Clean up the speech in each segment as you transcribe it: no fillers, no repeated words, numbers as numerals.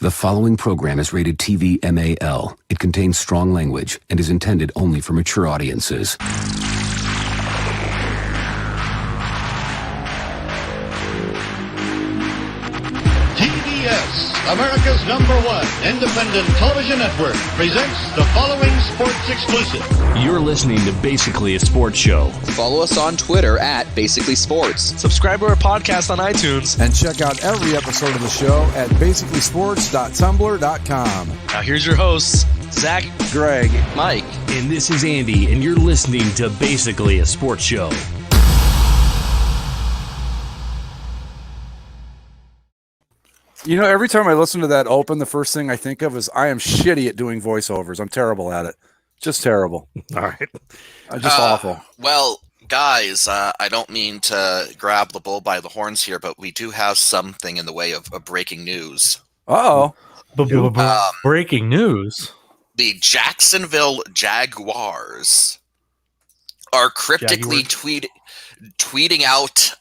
The following program is rated TV MAL. It contains strong language and is intended only for mature audiences. TBS, America's #1 independent television network, presents the following sports exclusive. You're listening to Basically a Sports Show. Follow us on Twitter at Basically Sports. Subscribe to our podcast on iTunes. And check out every episode of the show at basicallysports.tumblr.com. Now here's your hosts, Zach, Greg, Mike. And this is Andy, and you're listening to Basically a Sports Show. You know, every time I listen to that open, the first thing I think of is I am shitty at doing voiceovers. I'm terrible at it. Just terrible. All right. Just awful. Well, guys, I don't mean to grab the bull by the horns here, but we do have something in the way of breaking news. Uh-oh. Breaking news. The Jacksonville Jaguars are cryptically tweeting out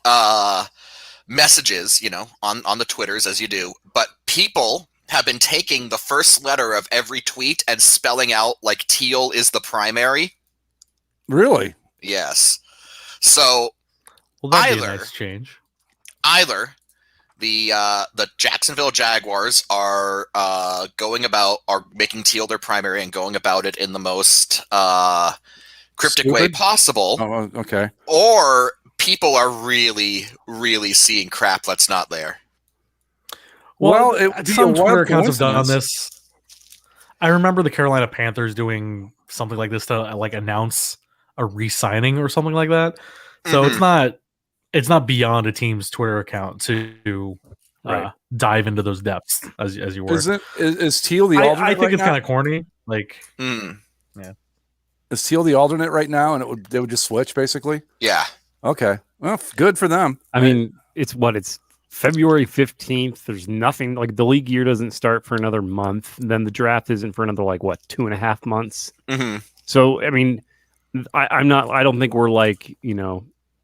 messages, on the Twitters, as you do, but people have been taking the first letter of every tweet and spelling out like teal is the primary. Really? Yes. So That'd be a nice change. Either the Jacksonville Jaguars are making teal their primary and going about it in the most cryptic way possible. Oh, okay. Or people are really, really seeing crap that's not there. Well, some Twitter accounts have done this. I remember the Carolina Panthers doing something like this to announce a re-signing or something like that. So it's not beyond a team's Twitter account to dive into those depths as you were. Is teal the alternate? I think right it's now? kind of corny. Yeah. Is teal the alternate right now, and they would just switch basically? Yeah. Okay. Well, good for them. I mean, it's February 15th. There's nothing, the league year doesn't start for another month. Then the draft isn't for another 2.5 months. Mm-hmm. So, I mean, I don't think we're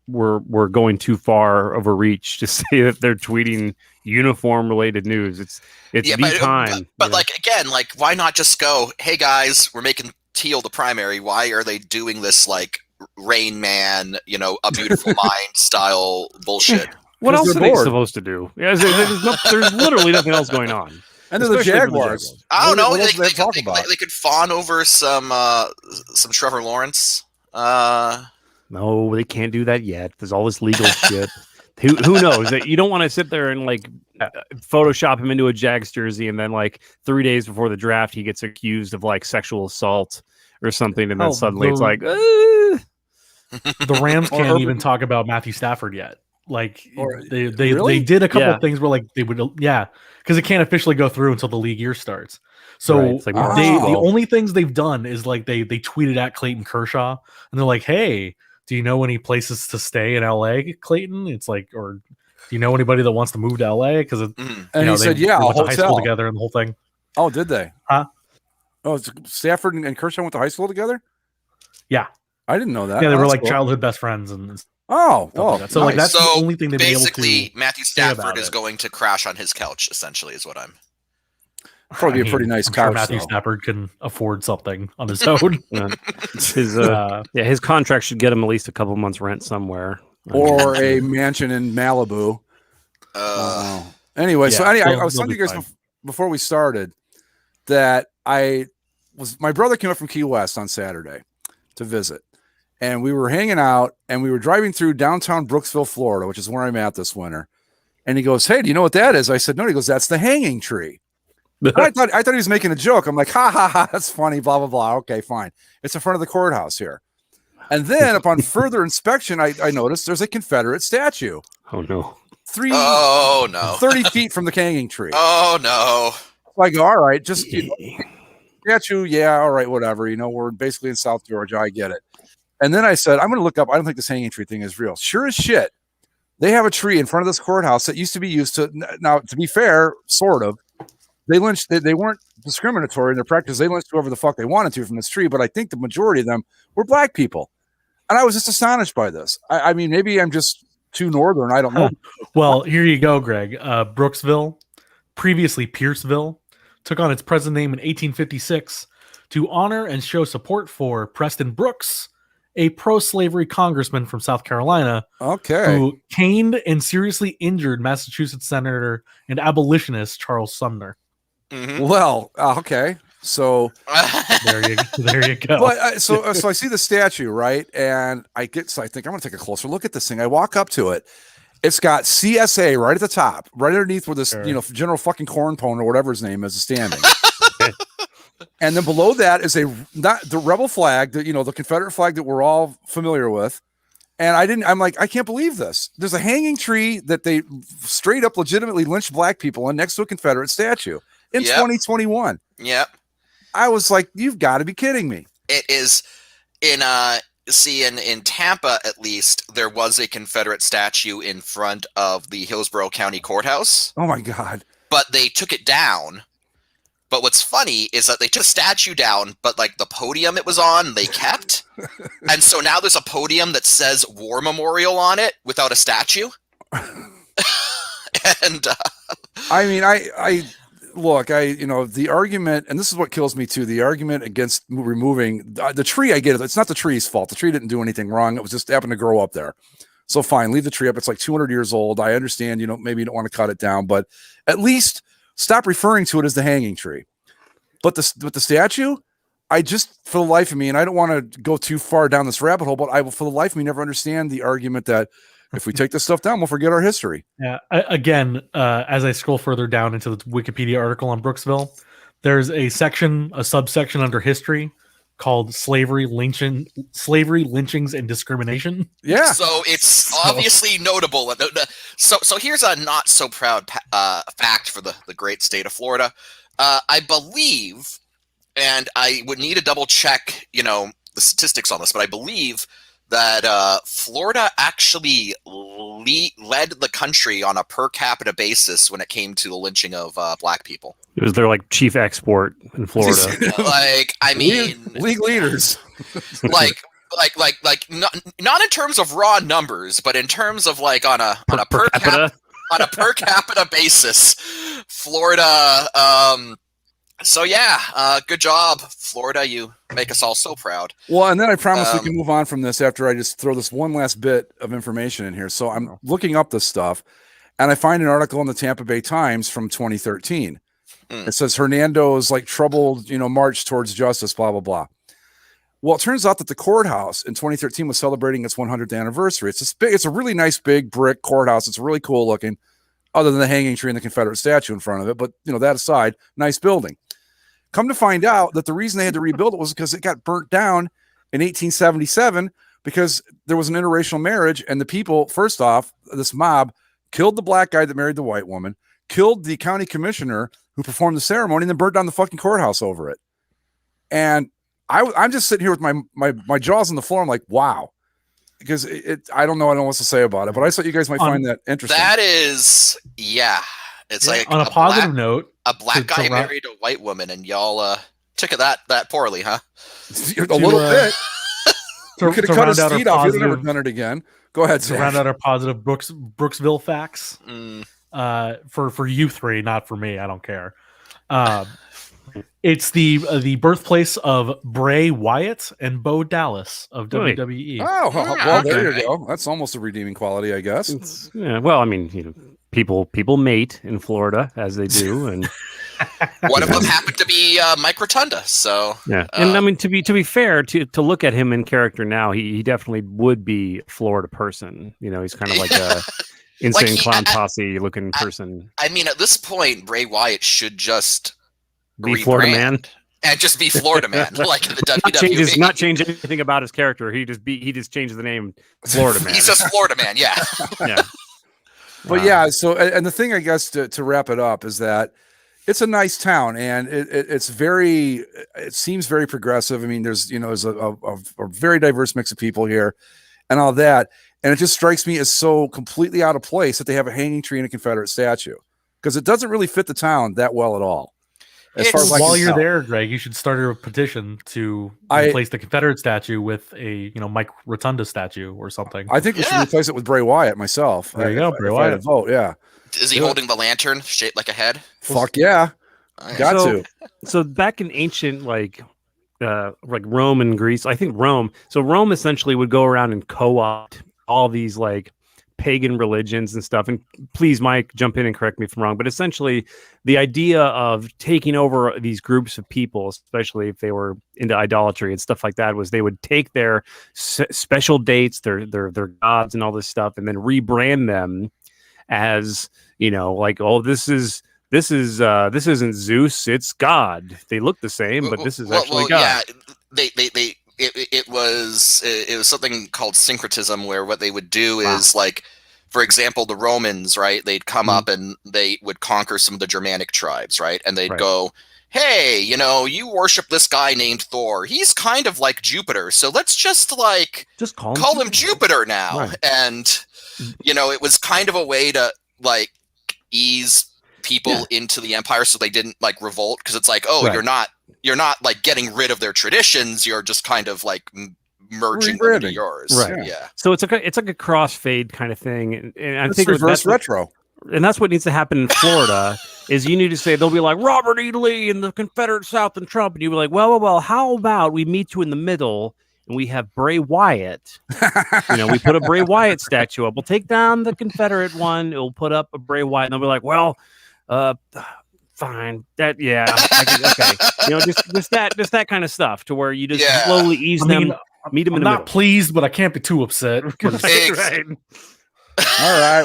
we're going too far of a reach to say that they're tweeting uniform related news. It's time. But again, why not just go, hey guys, we're making teal the primary. Why are they doing this Rain Man, A Beautiful Mind style bullshit? What else are they supposed to do? Yeah, there's literally nothing else going on. And they're the Jaguars. I don't know. They could fawn over some Trevor Lawrence. No, they can't do that yet. There's all this legal shit. Who knows? You don't want to sit there and Photoshop him into a Jags jersey, and then 3 days before the draft, he gets accused of sexual assault or something, and then suddenly it's the Rams can't even talk about Matthew Stafford yet. They did a couple of things where they would because it can't officially go through until the league year starts. So the only things they've done is they tweeted at Clayton Kershaw, and they're like, hey, do you know any places to stay in LA, Clayton? It's or do you know anybody that wants to move to LA? Because and he said, they went to high school together and the whole thing. Oh, did they? Huh? Oh, Stafford and Kershaw went to high school together? Yeah. I didn't know that. Yeah, they were childhood best friends and oh, well, that. So nice. That's the only thing they've been able to. Basically, Matthew Stafford is going to crash on his couch. Essentially, is what I'm. Probably a pretty nice couch. Matthew Stafford can afford something on his own. His contract should get him at least a couple months rent somewhere, or a mansion in Malibu. Anyway, I was telling you guys before we started that my brother came up from Key West on Saturday to visit. And we were hanging out, and we were driving through downtown Brooksville, Florida, which is where I'm at this winter. And he goes, hey, do you know what that is? I said, no. He goes, that's the hanging tree. I thought he was making a joke. I'm like, ha, ha, ha, that's funny, blah, blah, blah. Okay, fine. It's in front of the courthouse here. And then upon further inspection, I noticed there's a Confederate statue. Oh, no. 30 feet from the hanging tree. Oh, no. I go, all right, just statue, yeah, all right, whatever. We're basically in South Georgia. I get it. And then I said, I'm going to look up. I don't think this hanging tree thing is real. Sure as shit. They have a tree in front of this courthouse that used to be used to. Now, to be fair, sort of. They weren't discriminatory in their practice. They lynched whoever the fuck they wanted to from this tree. But I think the majority of them were black people. And I was just astonished by this. I mean, maybe I'm just too northern. I don't know. Well, here you go, Greg. Brooksville, previously Pierceville, took on its present name in 1856 to honor and show support for Preston Brooks, a pro-slavery congressman from South Carolina, who caned and seriously injured Massachusetts Senator and abolitionist Charles Sumner. Mm-hmm. Well, okay. So there you go. But so I see the statue, right? And I think I'm going to take a closer look at this thing. I walk up to it. It's got CSA right at the top, right underneath where this, General fucking Cornpone or whatever his name is standing. And then below that is not the rebel flag, the Confederate flag that we're all familiar with. And I'm like, I can't believe this. There's a hanging tree that they straight up legitimately lynched black people on next to a Confederate statue in 2021. Yep. I was like, you've got to be kidding me. It is in Tampa, at least, there was a Confederate statue in front of the Hillsborough County Courthouse. Oh my God. But they took it down. But what's funny is that they took the statue down, but like the podium it was on, they kept. And so now there's a podium that says War Memorial on it without a statue. And I mean, the argument, and this is what kills me too, the argument against removing the tree, I get it. It's not the tree's fault. The tree didn't do anything wrong. It was just happened to grow up there. So fine, leave the tree up. It's like 200 years old. I understand, maybe you don't want to cut it down, but at least stop referring to it as the hanging tree. But the statue, I just, for the life of me, and I don't want to go too far down this rabbit hole, but I will, for the life of me, never understand the argument that if we take this stuff down, we'll forget our history. Yeah. Again, as I scroll further down into the Wikipedia article on Brooksville, there's a subsection under history called slavery, lynchings, and discrimination. Yeah. So it's obviously notable. So here's a not so proud fact for the great state of Florida. I believe, and I would need to double check, the statistics on this, but I believe that Florida actually led the country on a per capita basis when it came to the lynching of black people. It was their chief export in Florida. League leaders. Not in terms of raw numbers, but in terms of on a per capita basis, Florida. Good job, Florida. You make us all so proud. Well, and then I promise we can move on from this after I just throw this one last bit of information in here. So I'm looking up this stuff, and I find an article in the Tampa Bay Times from 2013. It says Hernando's troubled, march towards justice, blah, blah, blah. Well, it turns out that the courthouse in 2013 was celebrating its 100th anniversary. It's a really nice big brick courthouse. It's really cool looking, other than the hanging tree and the Confederate statue in front of it. But, that aside, nice building. Come to find out that the reason they had to rebuild it was because it got burnt down in 1877 because there was an interracial marriage. And the people, first off, this mob killed the black guy that married the white woman, killed the county commissioner who performed the ceremony, and then burnt down the fucking courthouse over it. And I'm just sitting here with my jaws on the floor. I'm like, wow. Because I don't know what else to say about it, but I thought you guys might find that interesting. That is, it's on a positive note. A black guy married a white woman, and y'all took it that poorly, huh? A little bit. You could have cut his feet off. You'd never done it again. Go ahead, to round out our positive Brooksville facts. For you three, not for me. I don't care. It's the birthplace of Bray Wyatt and Bo Dallas of WWE. Oh, well, there you go. That's almost a redeeming quality, I guess. Well, I mean, people mate in Florida as they do, and one of them happened to be Mike Rotunda. So and I mean, to be fair, to look at him in character now, he definitely would be a Florida person. He's kind of like a insane clown posse looking person. I mean, at this point, Bray Wyatt should just be Florida man and just be Florida man, like in the WWE. Not change anything about his character. He just changed the name Florida man. He's just Florida man. Yeah. Yeah. But so, and the thing I guess to wrap it up is that it's a nice town, and it seems very progressive. I mean, there's a very diverse mix of people here, and all that, and it just strikes me as so completely out of place that they have a hanging tree and a Confederate statue, because it doesn't really fit the town that well at all. While you're there, Greg, you should start a petition to replace the Confederate statue with a Mike Rotunda statue or something. I think we should replace it with Bray Wyatt myself. There you go, Bray Wyatt. Vote, yeah. Is he holding the lantern shaped like a head? Fuck yeah. So back in ancient like Rome and Greece, I think Rome. So Rome essentially would go around and co-opt all these like pagan religions and stuff. And please, Mike, jump in and correct me if I'm wrong. But essentially, the idea of taking over these groups of people, especially if they were into idolatry and stuff like that, was they would take their special dates, their gods, and all this stuff, and then rebrand them as, you know, like, oh, this isn't Zeus, it's God. They look the same, but this is actually God. Yeah, it was something called syncretism, where what they would do is like, for example, the Romans, right? They'd come up and they would conquer some of the Germanic tribes, right? And they'd go, hey, you know, you worship this guy named Thor. He's kind of like Jupiter, so let's just call him Jupiter now. Right. And you know, it was kind of a way to like ease people into the empire so they didn't like revolt, because it's like, oh, you're not like getting rid of their traditions, you're just kind of like merging them into yours. Right. Yeah. So it's like a crossfade kind of thing. And I think reverse retro. And that's what needs to happen in Florida is you need to say, they'll be like Robert E. Lee and the Confederate South and Trump. And you'll be like, well, how about we meet you in the middle and we have Bray Wyatt? You know, we put a Bray Wyatt statue up. We'll take down the Confederate one. It'll put up a Bray Wyatt. And they'll be like, well, fine. That, okay. You know, just that kind of stuff to where you just slowly ease them, meet them in the middle. Not pleased, but I can't be too upset. Right. All right,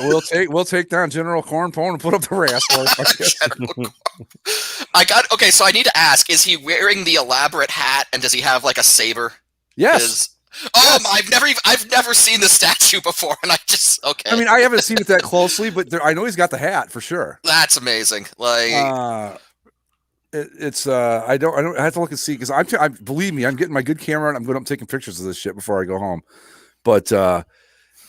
we'll take down General Cornpone and put up the rascal. So I need to ask: is he wearing the elaborate hat, and does he have like a saber? Yes. I've never seen the statue before, and I mean, I haven't seen it that closely, but I know he's got the hat for sure. That's amazing. Like, I have to look and see, because I believe me, I'm getting my good camera and I'm taking pictures of this shit before I go home. But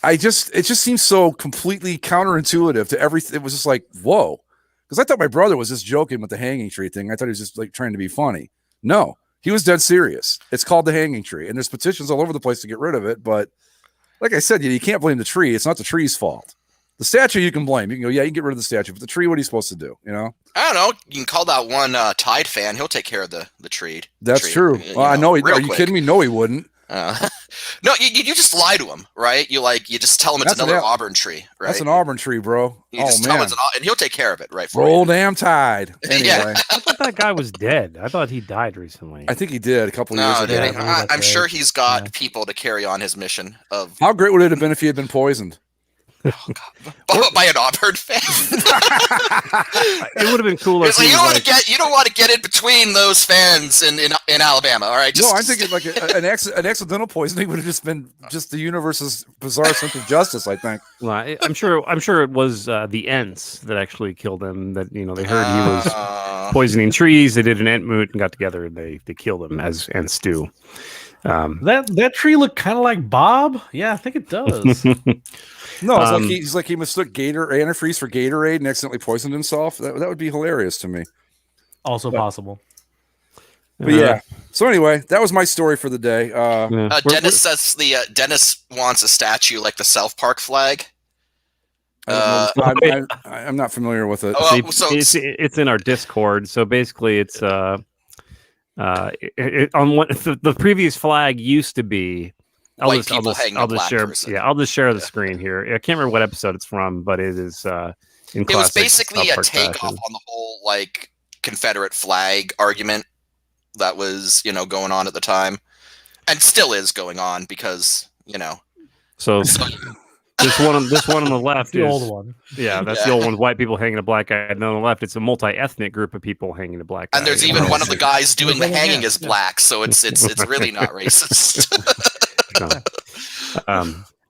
it just seems so completely counterintuitive to everything. It was just like, whoa, because I thought my brother was just joking with the hanging tree thing. I thought he was just like trying to be funny. No. He was dead serious. It's called the hanging tree, and there's petitions all over the place to get rid of it. But like I said, you can't blame the tree. It's not the tree's fault. The statue you can blame. You can go, you can get rid of the statue, but the tree, what are you supposed to do? You know? I don't know. You can call that one Tide fan. He'll take care of the tree. That's true. I know. Are you kidding me? No, he wouldn't. No, you just lie to him, right? You just tell him it's another Auburn tree, right? That's an Auburn tree, bro. You just tell him and he'll take care of it, right? Roll damn Tide. Anyway, I thought that guy was dead. I thought he died recently. I think he did a couple years ago. I'm sure he's got people to carry on his mission of. How great would it have been if he had been poisoned? Oh, God. By an Auburn fan. It would have been cooler. Like, you don't want to get in between those fans in Alabama, all right? I'm thinking like an accidental poisoning would have just been the universe's bizarre sense of justice. I think. Well, I'm sure it was the Ents that actually killed him. That they heard he was poisoning trees. They did an Ent moot and got together and they killed him as Ents do. That tree looked kind of like Bob. Yeah, I think it does. No, it's he mistook antifreeze for Gatorade and accidentally poisoned himself. That would be hilarious to me. Also possible. But yeah. So anyway, that was my story for the day. Dennis says Dennis wants a statue like the South Park flag. I'm not familiar with it. It's in our Discord. So basically, it's on the previous flag used to be. I'll just share the screen here. I can't remember what episode it's from, but it is. It was basically a takeoff on the whole like Confederate flag argument that was going on at the time, and still is going on because So this one on the left the is old one. Yeah, that's the old one. White people hanging a black guy, and on the left, it's a multi-ethnic group of people hanging a black guy. And there's even one of the guys doing the hanging is black, so it's really not racist.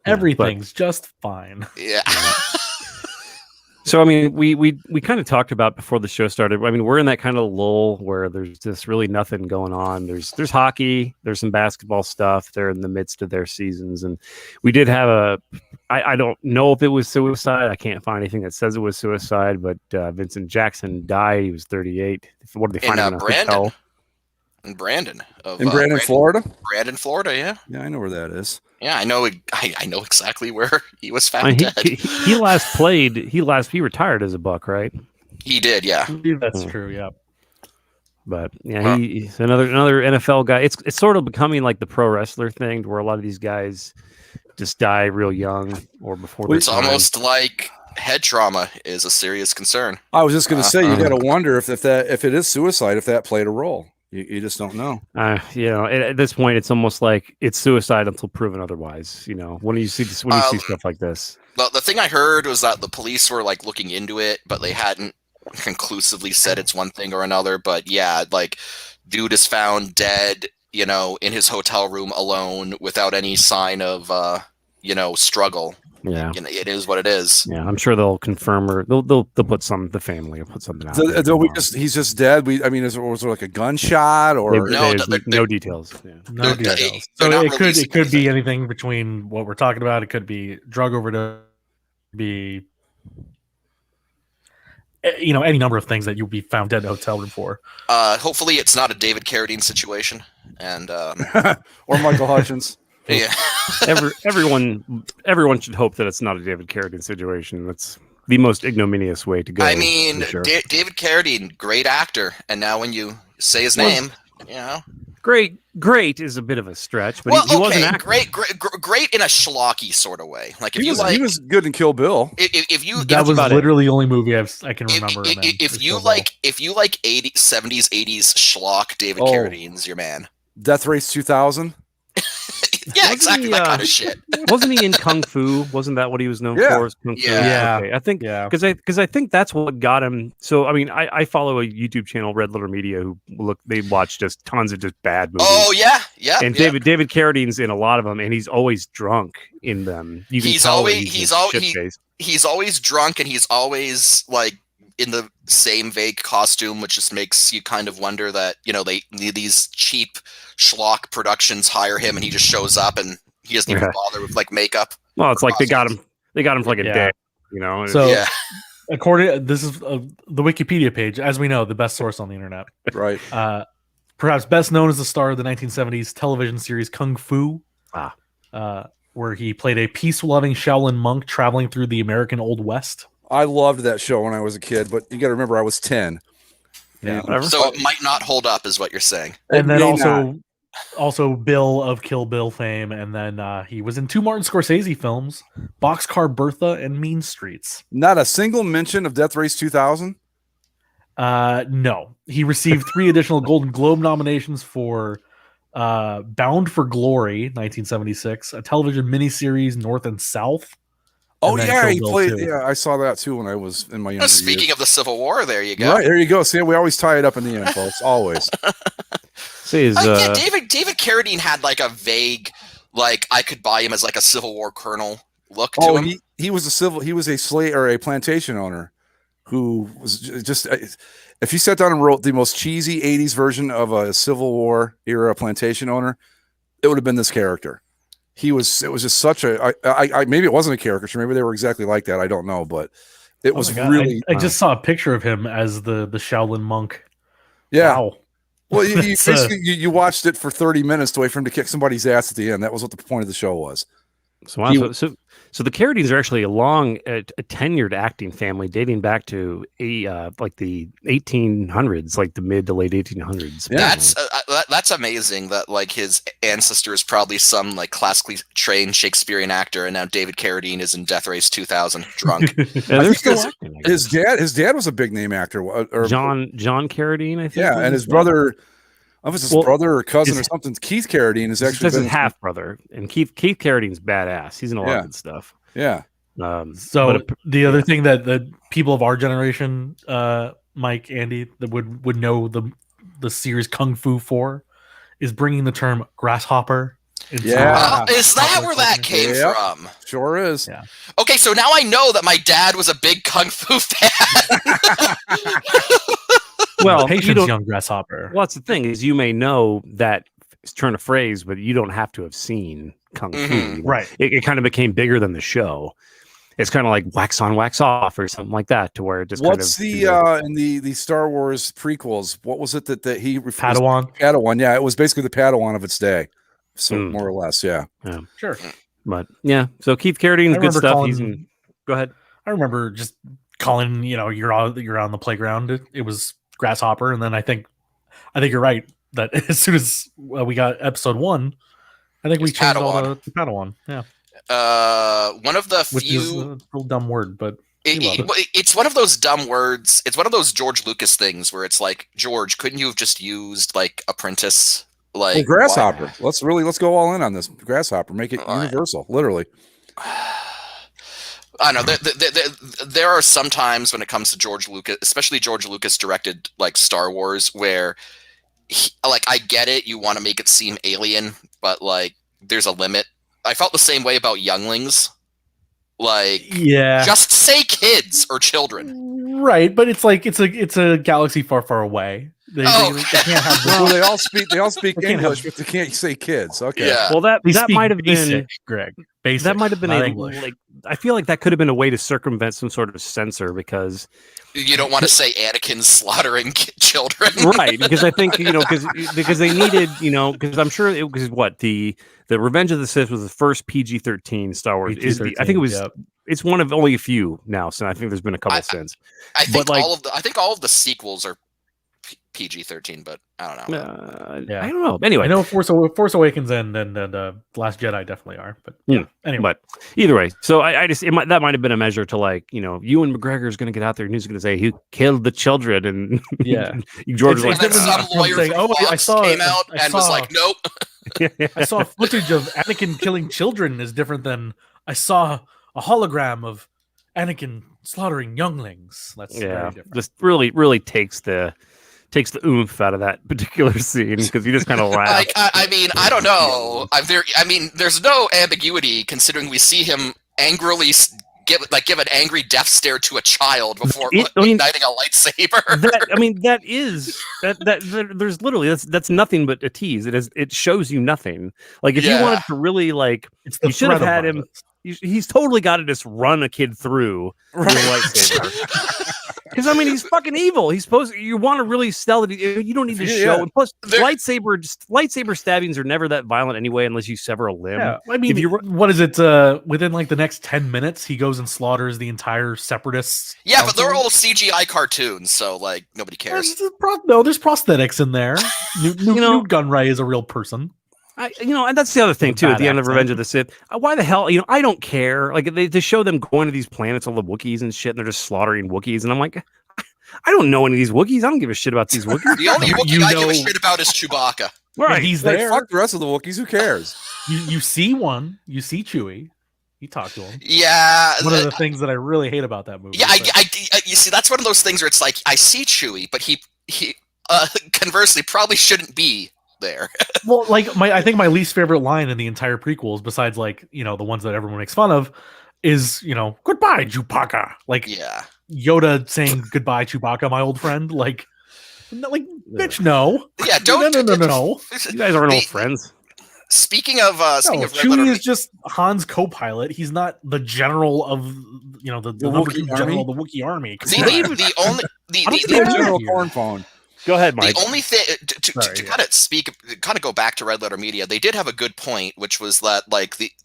Everything's just fine. Yeah. So I mean, we kind of talked about before the show started. I mean, we're in that kind of lull where there's just really nothing going on. There's hockey, there's some basketball stuff. They're in the midst of their seasons, and we did have I don't know if it was suicide. I can't find anything that says it was suicide, but Vincent Jackson died. He was 38. What did they find him in a hotel? In Brandon, Florida. Brandon, Florida. Yeah. Yeah, I know where that is. Yeah, I know. I know exactly where he was found dead. He retired as a Buck, right? He did. Yeah. That's true. Yeah. But yeah, he's another NFL guy. It's sort of becoming like the pro wrestler thing, where a lot of these guys just die real young or before their It's time. almost like head trauma is a serious concern. I was just going to say, you got to wonder if it is suicide, if that played a role. You just don't know. At this point, it's almost like it's suicide until proven otherwise. When you see stuff like this. The thing I heard was that the police were like looking into it, but they hadn't conclusively said it's one thing or another. But yeah, like dude is found dead, in his hotel room alone without any sign of struggle. Yeah, it is what it is. Yeah, I'm sure they'll confirm or they'll put the family will put something out. He's just dead. Was there like a gunshot or no details? Yeah. No details. So it could be anything between what we're talking about. It could be drug overdose, be any number of things that you'll be found dead in a hotel room for. Hopefully, it's not a David Carradine situation, and or Michael Hutchins. Yeah, everyone should hope that it's not a David Carradine situation. That's the most ignominious way to go. I mean, sure. David Carradine, great actor, and now when you say his name, great is a bit of a stretch, but he wasn't acting. Great in a schlocky sort of way. Like if he was good in Kill Bill. That was literally the only movie I can remember. If you like 80s, 70s, 80s schlock, David Carradine's your man. Death Race 2000. Yeah, exactly that kind of shit. Wasn't he in Kung Fu? Wasn't that what he was known for? Kung Fu? Yeah. Okay. I think because I think that's what got him. So I mean, I follow a YouTube channel, Red Letter Media, who they watch just tons of just bad movies. Oh yeah. And David Carradine's in a lot of them, and he's always drunk in them. He's always drunk, and he's always like in the same vague costume, which just makes you kind of wonder that these cheap schlock productions hire him, and he just shows up and he doesn't even bother with like makeup. Well, it's like they got him for like a day, So according, this is the Wikipedia page, as we know, the best source on the internet. Right. Perhaps best known as the star of the 1970s television series Kung Fu, where he played a peace-loving Shaolin monk traveling through the American Old West. I loved that show when I was a kid, but you got to remember I was 10. Yeah. So it might not hold up, is what you're saying. And then also Bill of Kill Bill fame, and then he was in 2 Martin Scorsese films, Boxcar Bertha and Mean Streets. Not a single mention of Death Race 2000? No. He received 3 additional Golden Globe nominations for Bound for Glory, 1976, a television miniseries, North and South. Oh yeah, he played. Yeah, I saw that too when I was in my younger years. Speaking of the Civil War, there you go. Right, there you go. See, we always tie it up in the end, folks. Always. David Carradine had like a vague, like I could buy him as like a Civil War colonel look to him. He was a slave or a plantation owner who was just. If you sat down and wrote the most cheesy '80s version of a Civil War era plantation owner, it would have been this character. It was just such a. Maybe it wasn't a caricature. Maybe they were exactly like that. I don't know, but it was really. I just saw a picture of him as the Shaolin monk. Yeah. Wow. Well, you watched it for 30 minutes to wait for him to kick somebody's ass at the end. That was what the point of the show was. So the Carradines are actually a tenured acting family dating back to like the 1800s, like the mid to late 1800s. Yeah. That's amazing that like his ancestor is probably some like classically trained Shakespearean actor, and now David Carradine is in Death Race 2000 drunk. His dad was a big name actor. John Carradine, I think. Yeah, and his brother. I was his brother or cousin or something. Keith Carradine is actually his half brother, and Keith Carradine's badass. He's in a lot of good stuff. Yeah. The other thing that people of our generation, Mike, Andy, that would know the series Kung Fu for, is bringing the term grasshopper. Is that where that came from? Sure is. Yeah. Okay, so now I know that my dad was a big Kung Fu fan. Well, Patience, young grasshopper. Well, that's the thing is you may know that turn of phrase, but you don't have to have seen Kung Fu. Right. It kind of became bigger than the show. It's kind of like wax on, wax off, or something like that, to where it just. What's in the Star Wars prequels? What was it that he referred to? Padawan. Yeah, it was basically the Padawan of its day. So more or less, yeah. Sure. But yeah, so Keith Carradine's good stuff. Go ahead. I remember just calling, you're on the playground. It was grasshopper, and then I think I think you're right that as soon as we got episode 1, I think we changed all to Padawan. Yeah. One of the Which is a real dumb word, but it's one of those dumb words. It's one of those George Lucas things where it's like, George, couldn't you have just used like apprentice? Like Grasshopper. Let's go all in on this. Grasshopper. Make it universal, literally. I don't know. There are some times when it comes to George Lucas, especially George Lucas directed like Star Wars, where I get it. You want to make it seem alien, but like there's a limit. I felt the same way about Younglings. Like, yeah, just say kids or children, right? But it's like it's a galaxy far, far away. They can't have. Well, they all speak English, but they can't say kids. Okay. Yeah. Well, that might have been Greg. Basic, that might have been English. Like, I feel like that could have been a way to circumvent some sort of censor because you don't want to say Anakin slaughtering children, right? Because I think because they needed because I'm sure it was the Revenge of the Sith was the first PG-13 Star Wars. I think it was. Yep. It's one of only a few now, so I think there's been a couple since. I think all of the sequels are PG-13 but I don't know. I don't know. Anyway, I know Force Awakens and The Last Jedi definitely are, but anyway. But either way, so I just that might have been a measure to like Ewan McGregor is going to get out there and he's going to say he killed the children and George was like some lawyer saying, I saw came out and was like, nope. I saw footage of Anakin killing children is different than I saw a hologram of Anakin slaughtering younglings. That's very different. Just really takes the oomph out of that particular scene because you just kind of laugh. I mean, I don't know. There's no ambiguity considering we see him angrily give an angry death stare to a child before igniting a lightsaber. There's literally that's nothing but a tease. It shows you nothing. Like if you wanted to really you should have had him. He's totally got to just run a kid through with a lightsaber. Because he's fucking evil. He's supposed. You want to really sell it. You don't need to show. And plus, lightsaber stabbings are never that violent anyway, unless you sever a limb. Yeah. What is it? Within the next 10 minutes, he goes and slaughters the entire Separatists. Yeah, council. but they're all CGI cartoons, so nobody cares. There's prosthetics in there. Newt Gunray is a real person. And that's the other thing too. At the end of Revenge of the Sith, why the hell? I don't care. Like they show them going to these planets, all the Wookiees and shit, and they're just slaughtering Wookiees, and I'm like, I don't know any of these Wookiees. I don't give a shit about these Wookiees. The only Wookiee I give a shit about is Chewbacca. Right, he's there. Fuck the rest of the Wookiees. Who cares? You see one. You see Chewie. You talk to him. Yeah. One of the things that I really hate about that movie. Yeah, you see, that's one of those things where it's like I see Chewie, but he conversely probably shouldn't be there. Well, I think my least favorite line in the entire prequels, besides the ones that everyone makes fun of, is goodbye Chewbacca. Yoda saying goodbye Chewbacca, my old friend. Bitch, no. Yeah, don't. No. You guys aren't old friends. Speaking of Chewie is just Han's co-pilot. He's not the general of the number 2 general of the Wookiee army. The general corn phone. Go ahead, Mike. The only thing to kind of go back to Red Letter Media, they did have a good point, which was that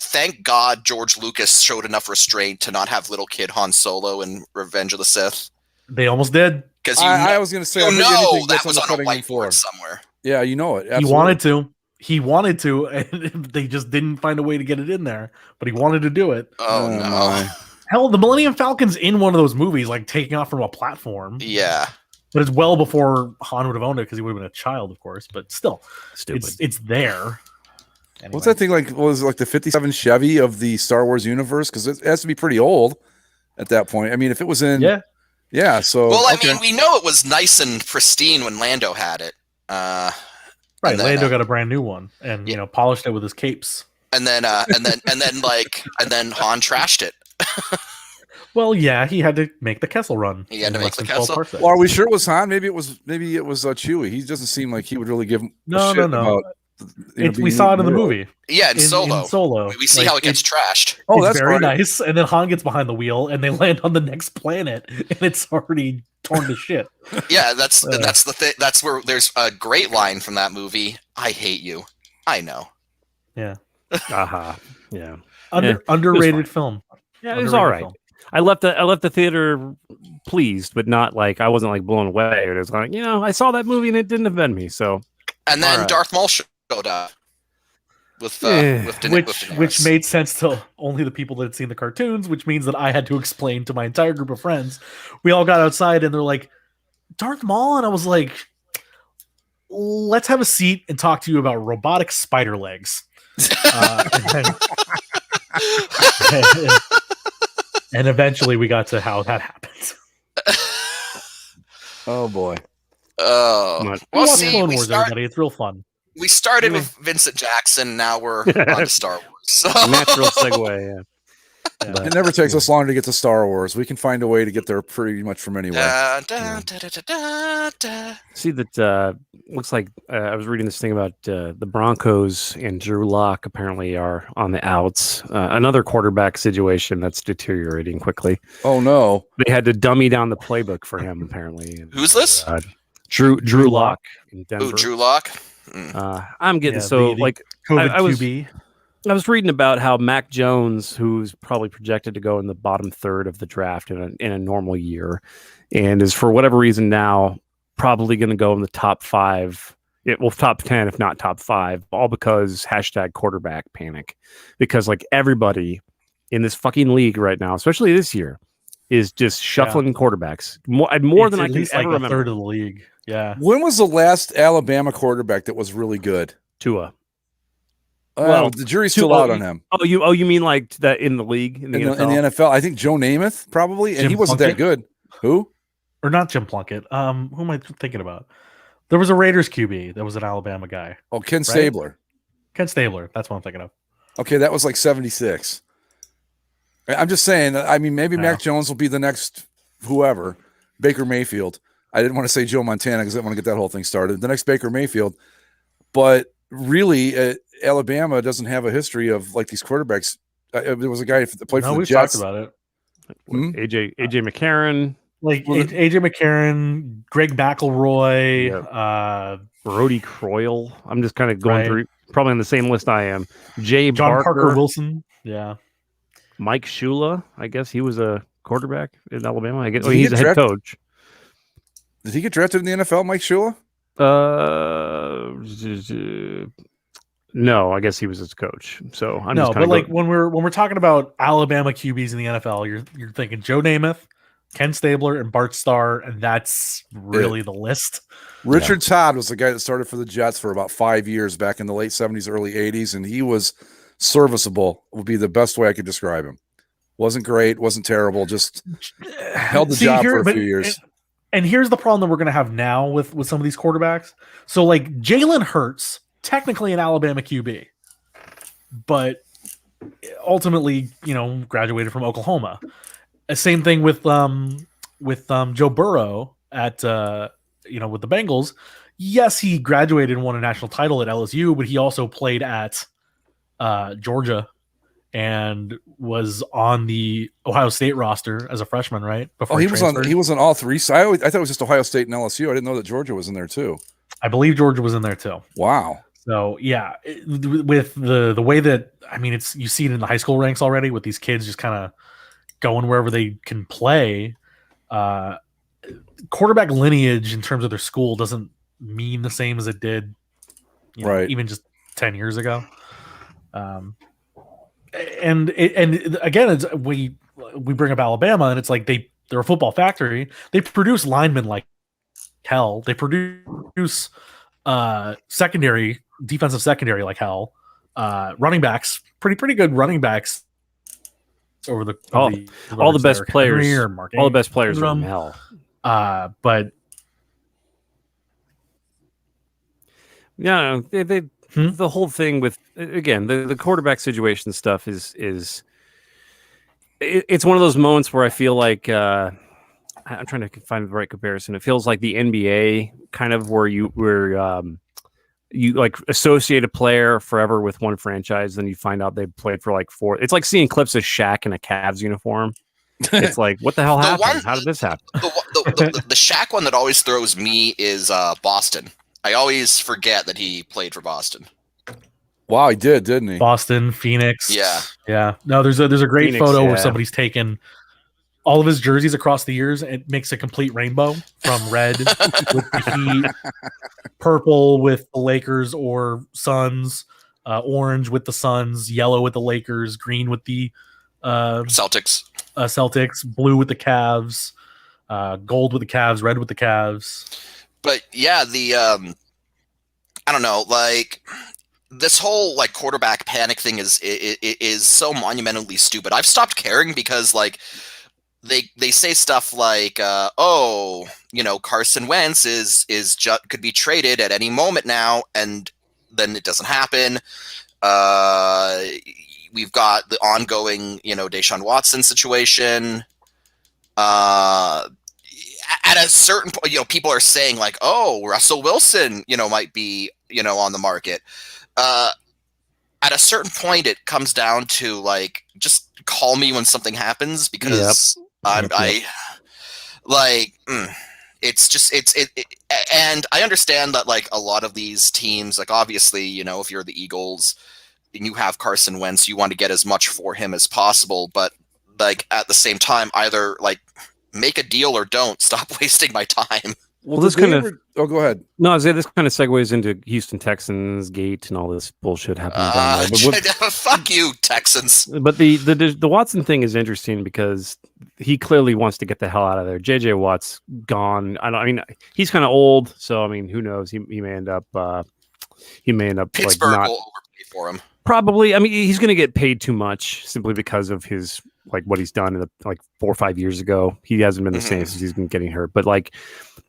thank God George Lucas showed enough restraint to not have little kid Han Solo in Revenge of the Sith. They almost did. Because I was going to say, that was on a whiteboard somewhere. Yeah, you know it. Absolutely. He wanted to, and they just didn't find a way to get it in there. But he wanted to do it. Oh no! Hell, the Millennium Falcon's in one of those movies, taking off from a platform. Yeah. But it's well before Han would have owned it because he would have been a child, of course. But still, it's there. Anyway. What's that thing like? Was it the 57 Chevy of the Star Wars universe? Because it has to be pretty old at that point. If it was in so we know it was nice and pristine when Lando had it. Right, Lando got a brand new one and polished it with his capes. And then Han trashed it. Well, yeah, he had to make the Kessel Run. He had to make the Kessel. Well, are we sure it was Han? Maybe it was Chewie. He doesn't seem like he would really give no. About, we saw it in the movie. Yeah, in Solo. In Solo. We see how it gets trashed. Oh, it's that's very nice. And then Han gets behind the wheel, and they land on the next planet, and it's already torn to shit. Yeah, that's the thing. That's where there's a great line from that movie. I hate you. I know. Yeah. Yeah. Underrated film. Yeah, it was all right. I left the theater pleased, but not like I wasn't like blown away. It was like, I saw that movie and it didn't offend me. So, and then Darth Maul showed up with which made sense to only the people that had seen the cartoons, which means that I had to explain to my entire group of friends. We all got outside and they're like, Darth Maul, and I was like, let's have a seat and talk to you about robotic spider legs. And eventually we got to how that happened. Oh boy. Well, see, Clone Wars, everybody. It's real fun. We started with Vincent Jackson. Now we're on to Star Wars. So. Natural segue, yeah. It never takes us long to get to Star Wars. We can find a way to get there pretty much from anywhere. See that looks like I was reading this thing about the Broncos and Drew Lock apparently are on the outs. Another quarterback situation that's deteriorating quickly. Oh no! They had to dummy down the playbook for him apparently. Who's this? Drew Lock in Denver. Oh, Drew Lock. I'm getting COVID QB. I was reading about how Mac Jones, who's probably projected to go in the bottom third of the draft in a normal year, and is for whatever reason now probably going to go in the top 5. Top 10, if not top 5, all because #quarterback panic. Because like everybody in this fucking league right now, especially this year, is just shuffling quarterbacks more than I can ever remember. A third of the league. Yeah. When was the last Alabama quarterback that was really good? Tua. Well, the jury's still out on him. You mean like that in the league in the NFL? I think Joe Namath probably, and he wasn't that good. Who? Or not Jim Plunkett? Who am I thinking about? There was a Raiders QB that was an Alabama guy. Oh, Ken Stabler. Ken Stabler. That's what I'm thinking of. Okay, that was like 76. I'm just saying. I mean, maybe Mac Jones will be the next whoever. Baker Mayfield. I didn't want to say Joe Montana because I didn't want to get that whole thing started. The next Baker Mayfield, but really. Alabama doesn't have a history of like these quarterbacks. There was a guy that played for the Jets. Talked about it. AJ McCarron, AJ McCarron, Greg McElroy, Brody Croyle. I'm just kind of going through, probably on the same list I am. John Parker Wilson, yeah. Mike Shula, I guess he was a quarterback in Alabama. I guess he's a head coach. Did he get drafted in the NFL, Mike Shula? No, I guess he was his coach. So I'm just but like when we're talking about Alabama QBs in the NFL, you're thinking Joe Namath, Ken Stabler, and Bart Starr, and that's really the list. Richard Todd was the guy that started for the Jets for about 5 years back in the late 70s, early 80s, and he was serviceable. Would be the best way I could describe him. Wasn't great, wasn't terrible, just held the job for a few years. And here's the problem that we're going to have now with some of these quarterbacks. So like Jalen Hurts. Technically an Alabama QB, but ultimately, graduated from Oklahoma. Same thing with Joe Burrow at with the Bengals. Yes, he graduated and won a national title at LSU, but he also played at Georgia and was on the Ohio State roster as a freshman, right? Before he was on all three. So I thought it was just Ohio State and LSU. I didn't know that Georgia was in there too. I believe Georgia was in there too. Wow. So yeah, with the way that you see it in the high school ranks already with these kids just kind of going wherever they can play. Quarterback lineage in terms of their school doesn't mean the same as it did, even just 10 years ago. And again, we bring up Alabama, and it's like they're a football factory. They produce linemen like hell. They produce defensive secondary like hell. Running backs, pretty good running backs over all the best players. All the best players are in hell. But yeah, the whole thing with again the quarterback situation stuff is it's one of those moments where I feel like I'm trying to find the right comparison. It feels like the NBA kind of where you like associate a player forever with one franchise, then you find out they played for like 4. It's like seeing clips of Shaq in a Cavs uniform. It's like, what the hell happened? How did this happen? The Shaq one that always throws me is Boston. I always forget that he played for Boston. Wow, he didn't he? Boston, Phoenix. Yeah. Yeah. No, there's a great Phoenix, photo where somebody's taken all of his jerseys across the years, it makes a complete rainbow from red with the Heat, purple with the Lakers or Suns, orange with the Suns, yellow with the Lakers, green with the Celtics, blue with the Cavs, gold with the Cavs, red with the Cavs. But yeah, I don't know, like this whole like quarterback panic thing is so monumentally stupid. I've stopped caring because like they say stuff like, oh, Carson Wentz could be traded at any moment now, and then it doesn't happen. We've got the ongoing, Deshaun Watson situation. At a certain point, people are saying like, oh, Russell Wilson, might be, on the market. At a certain point, it comes down to like, just call me when something happens because and I understand that like a lot of these teams, like obviously, if you're the Eagles and you have Carson Wentz, you want to get as much for him as possible, but like at the same time, either like make a deal or don't. Stop wasting my time. Well, this kind of go ahead. No, I was saying this kind of segues into Houston Texans gate and all this bullshit happening down there. Fuck you, Texans. But the Watson thing is interesting because he clearly wants to get the hell out of there. JJ Watt's gone. I mean, he's kind of old, so I mean, who knows? He may end up. Pittsburgh like not will overpay for him. Probably. I mean, he's going to get paid too much simply because of his what he's done in the 4 or 5 years ago. He hasn't been the same since he's been getting hurt. But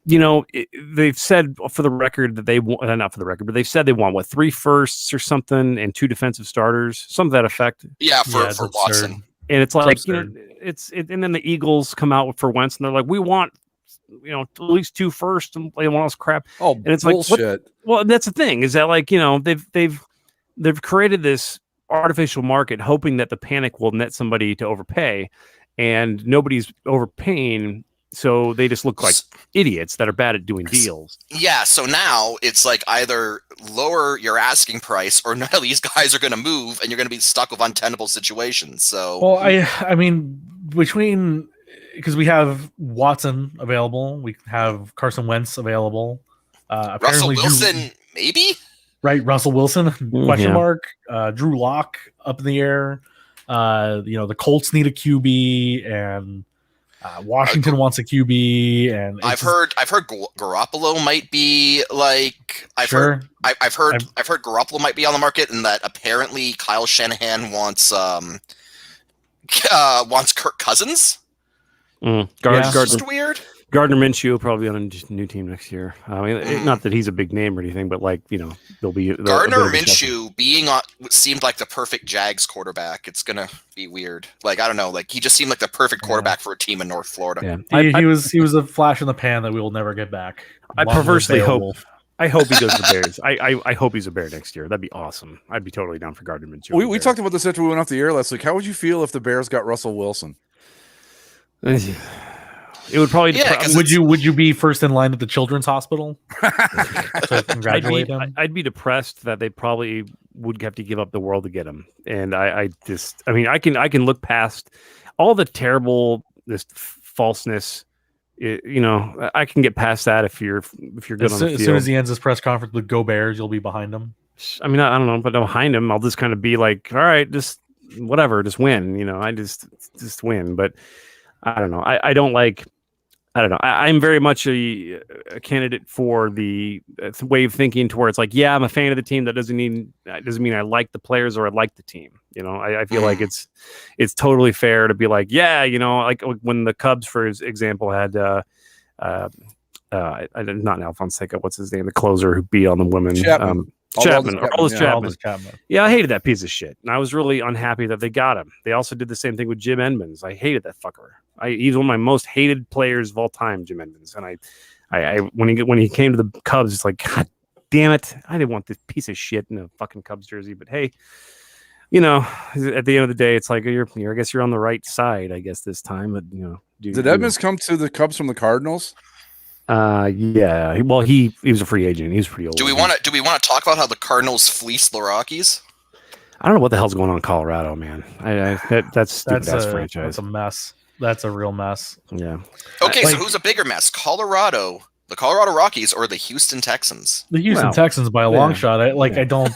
they've said for the record that they want, not for the record, but they've said they want 3 firsts or something and 2 defensive starters, some of that effect. Yeah, for Watson. And it's like and then the Eagles come out for Wentz and they're like, we want at least 2 firsts and all this crap. Oh, and it's bullshit. Like, well, that's the thing is that they've created this artificial market hoping that the panic will net somebody to overpay, and nobody's overpaying, so they just look like idiots that are bad at doing deals. Yeah, so now it's like either lower your asking price or none of these guys are going to move and you're going to be stuck with untenable situations. So well, I mean because we have Watson available, we have Carson Wentz available, Russell Wilson maybe. Right, Russell Wilson, question mark. Drew Lock up in the air. The Colts need a QB, and Washington wants a QB. And I've heard Garoppolo might be like. I've heard Garoppolo might be on the market, and that apparently Kyle Shanahan wants Kirk Cousins. Just weird. Gardner Minshew will probably be on a new team next year. I mean, not that he's a big name or anything, but they'll be Gardner Minshew being on seemed like the perfect Jags quarterback. It's gonna be weird. Like I don't know. Like he just seemed like the perfect quarterback for a team in North Florida. Yeah, he was a flash in the pan that we will never get back. I perversely hope. I hope he goes to the Bears. I hope he's a Bear next year. That'd be awesome. I'd be totally down for Gardner Minshew. We talked about this after we went off the air last week. How would you feel if the Bears got Russell Wilson? It would probably. Would you be first in line at the Children's Hospital to congratulate him? I'd be depressed that they probably would have to give up the world to get him. And I can look past all the terrible falseness. I can get past that if you're good on the field. As soon as he ends his press conference with "Go Bears," you'll be behind him. I mean, I don't know, but behind him, I'll just kind of be like, all right, just whatever, just win. I just win. But I don't know. I don't know. I'm very much a candidate for the way of thinking to where it's like, yeah, I'm a fan of the team. That doesn't mean I like the players or I like the team. I feel like it's totally fair to be like, yeah, like when the Cubs, for example, had not Alphonse Seca, what's his name, the closer who beat on the women, Chapman. Yeah, I hated that piece of shit, and I was really unhappy that they got him. They also did the same thing with Jim Edmonds. I hated that fucker. He's one of my most hated players of all time, Jim Edmonds. And I when he came to the Cubs, it's like, God damn it, I didn't want this piece of shit in a fucking Cubs jersey. But hey, at the end of the day, it's like I guess you're on the right side, I guess this time. But did Edmonds come to the Cubs from the Cardinals? Yeah. Well, he was a free agent. He was pretty old. Do we want to talk about how the Cardinals fleeced the Rockies? I don't know what the hell's going on in Colorado, man. That's stupid ass franchise. That's a mess. That's a real mess. Yeah. Okay, so who's a bigger mess? Colorado, the Colorado Rockies, or the Houston Texans? The Houston Texans by a long shot. I don't.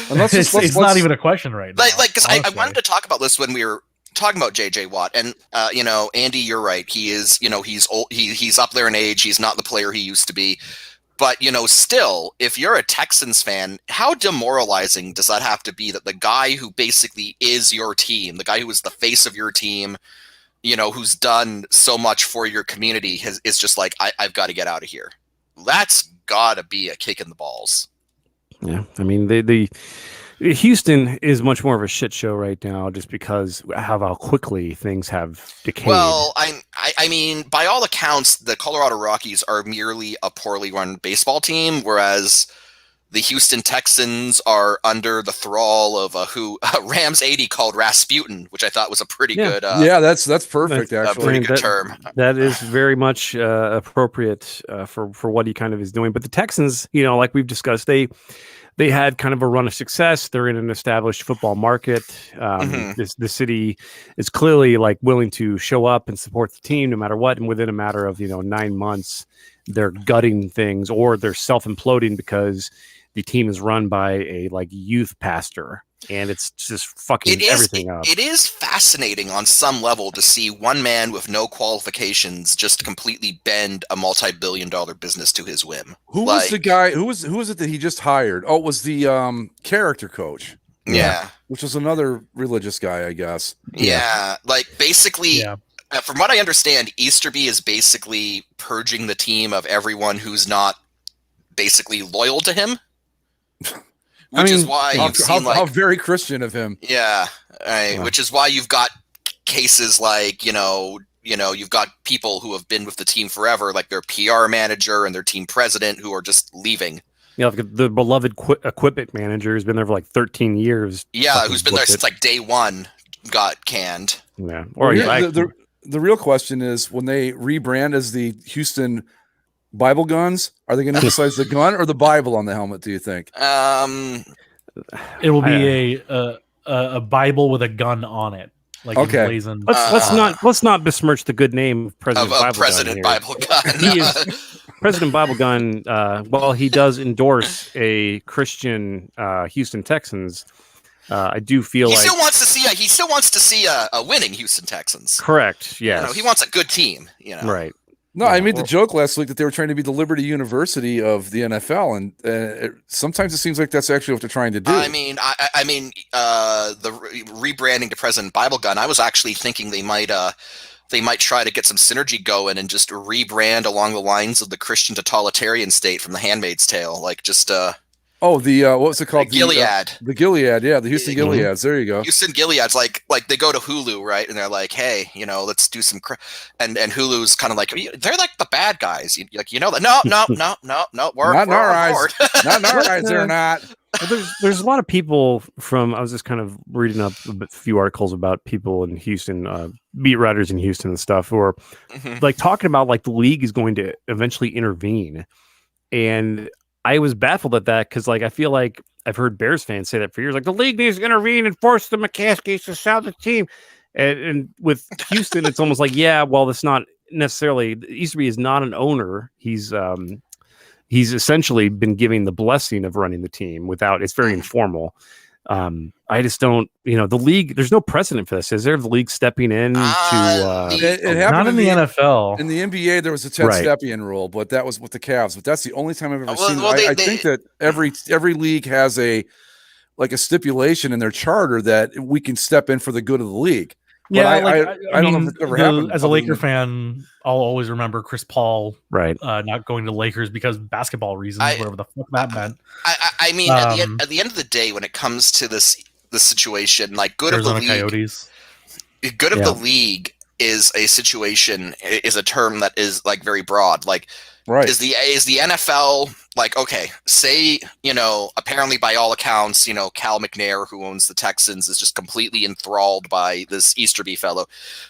It's not even a question right now. Because I wanted to talk about this when we were talking about JJ Watt, and Andy, you're right. He is, he's old. He's up there in age. He's not the player he used to be. But, still, if you're a Texans fan, how demoralizing does that have to be that the guy who basically is your team, the guy who is the face of your team, who's done so much for your community is just like, I've got to get out of here. That's got to be a kick in the balls. Yeah. I mean, the Houston is much more of a shit show right now just because of how quickly things have decayed. Well, I mean, by all accounts, the Colorado Rockies are merely a poorly run baseball team, whereas the Houston Texans are under the thrall of who Rams 80 called Rasputin, which I thought was a pretty good. That's perfect. Actually, pretty good term. That is very much appropriate for what he kind of is doing. But the Texans, like we've discussed, they had kind of a run of success. They're in an established football market. The city is clearly like willing to show up and support the team no matter what. And within a matter of 9 months, they're gutting things or they're self-imploding because the team is run by a youth pastor, and it's just fucking everything up. It is fascinating on some level to see one man with no qualifications just completely bend a multi-billion-dollar business to his whim. Who was the guy? Who was it that he just hired? Oh, it was the character coach. Yeah, which was another religious guy, I guess. Yeah. Basically. Yeah. From what I understand, Easterby is basically purging the team of everyone who's not basically loyal to him. Which is why you've seen how very Christian of him. Yeah, which is why you've got cases like you've got people who have been with the team forever, like their PR manager and their team president, who are just leaving. Yeah, the beloved equipment manager who's been there for 13 years. Yeah, who's been there since day one, got canned. Yeah, or the real question is, when they rebrand as the Houston Bible Guns, are they going to emphasize the gun or the Bible on the helmet, do you think? It will be a Bible with a gun on it. Emblazoned. Let's not besmirch the good name of President Bible Gun. He is President Bible Gun. While he does endorse a Christian Houston Texans, I do feel he still wants to see a winning Houston Texans. Correct. Yes. He wants a good team. Right. No, I made the joke last week that they were trying to be the Liberty University of the NFL, and sometimes it seems like that's actually what they're trying to do. I mean, the rebranding to President Bible Gun, I was actually thinking they might try to get some synergy going and just rebrand along the lines of the Christian totalitarian state from The Handmaid's Tale, what was it called? Gilead. The Gilead, yeah, the Houston Gileads. There you go. Houston Gileads, like they go to Hulu, right? And they're like, hey, let's do some, and Hulu's kind of like, they're like the bad guys. That. No, we're not in our eyes. Not in our eyes, they're not. There's a lot of people I was just kind of reading up a few articles about people in Houston, beat writers in Houston and stuff, who are talking about the league is going to eventually intervene. And I was baffled at that because I feel like I've heard Bears fans say that for years. The league needs to intervene and force the McCaskies to sell the team. And with Houston, it's almost that's not necessarily, Easterby is not an owner. He's essentially been giving the blessing of running the team it's very informal. I just don't, the league, there's no precedent for this. Is there the league stepping in it happened not in the NFL. In the NBA, there was a Ted Stepien rule, but that was with the Cavs. But that's the only time I've ever seen it. I think that every league has a stipulation in their charter that we can step in for the good of the league. But I don't know if it's ever happened. As a Laker fan, I'll always remember Chris Paul not going to Lakers because basketball reasons, whatever the fuck that meant. I mean, at the end of the day, when it comes to the situation, good of the league, Coyotes. Good of the league is a situation, is a term that is very broad. Is the NFL okay, say, apparently by all accounts, Cal McNair, who owns the Texans, is just completely enthralled by this Easterby fellow.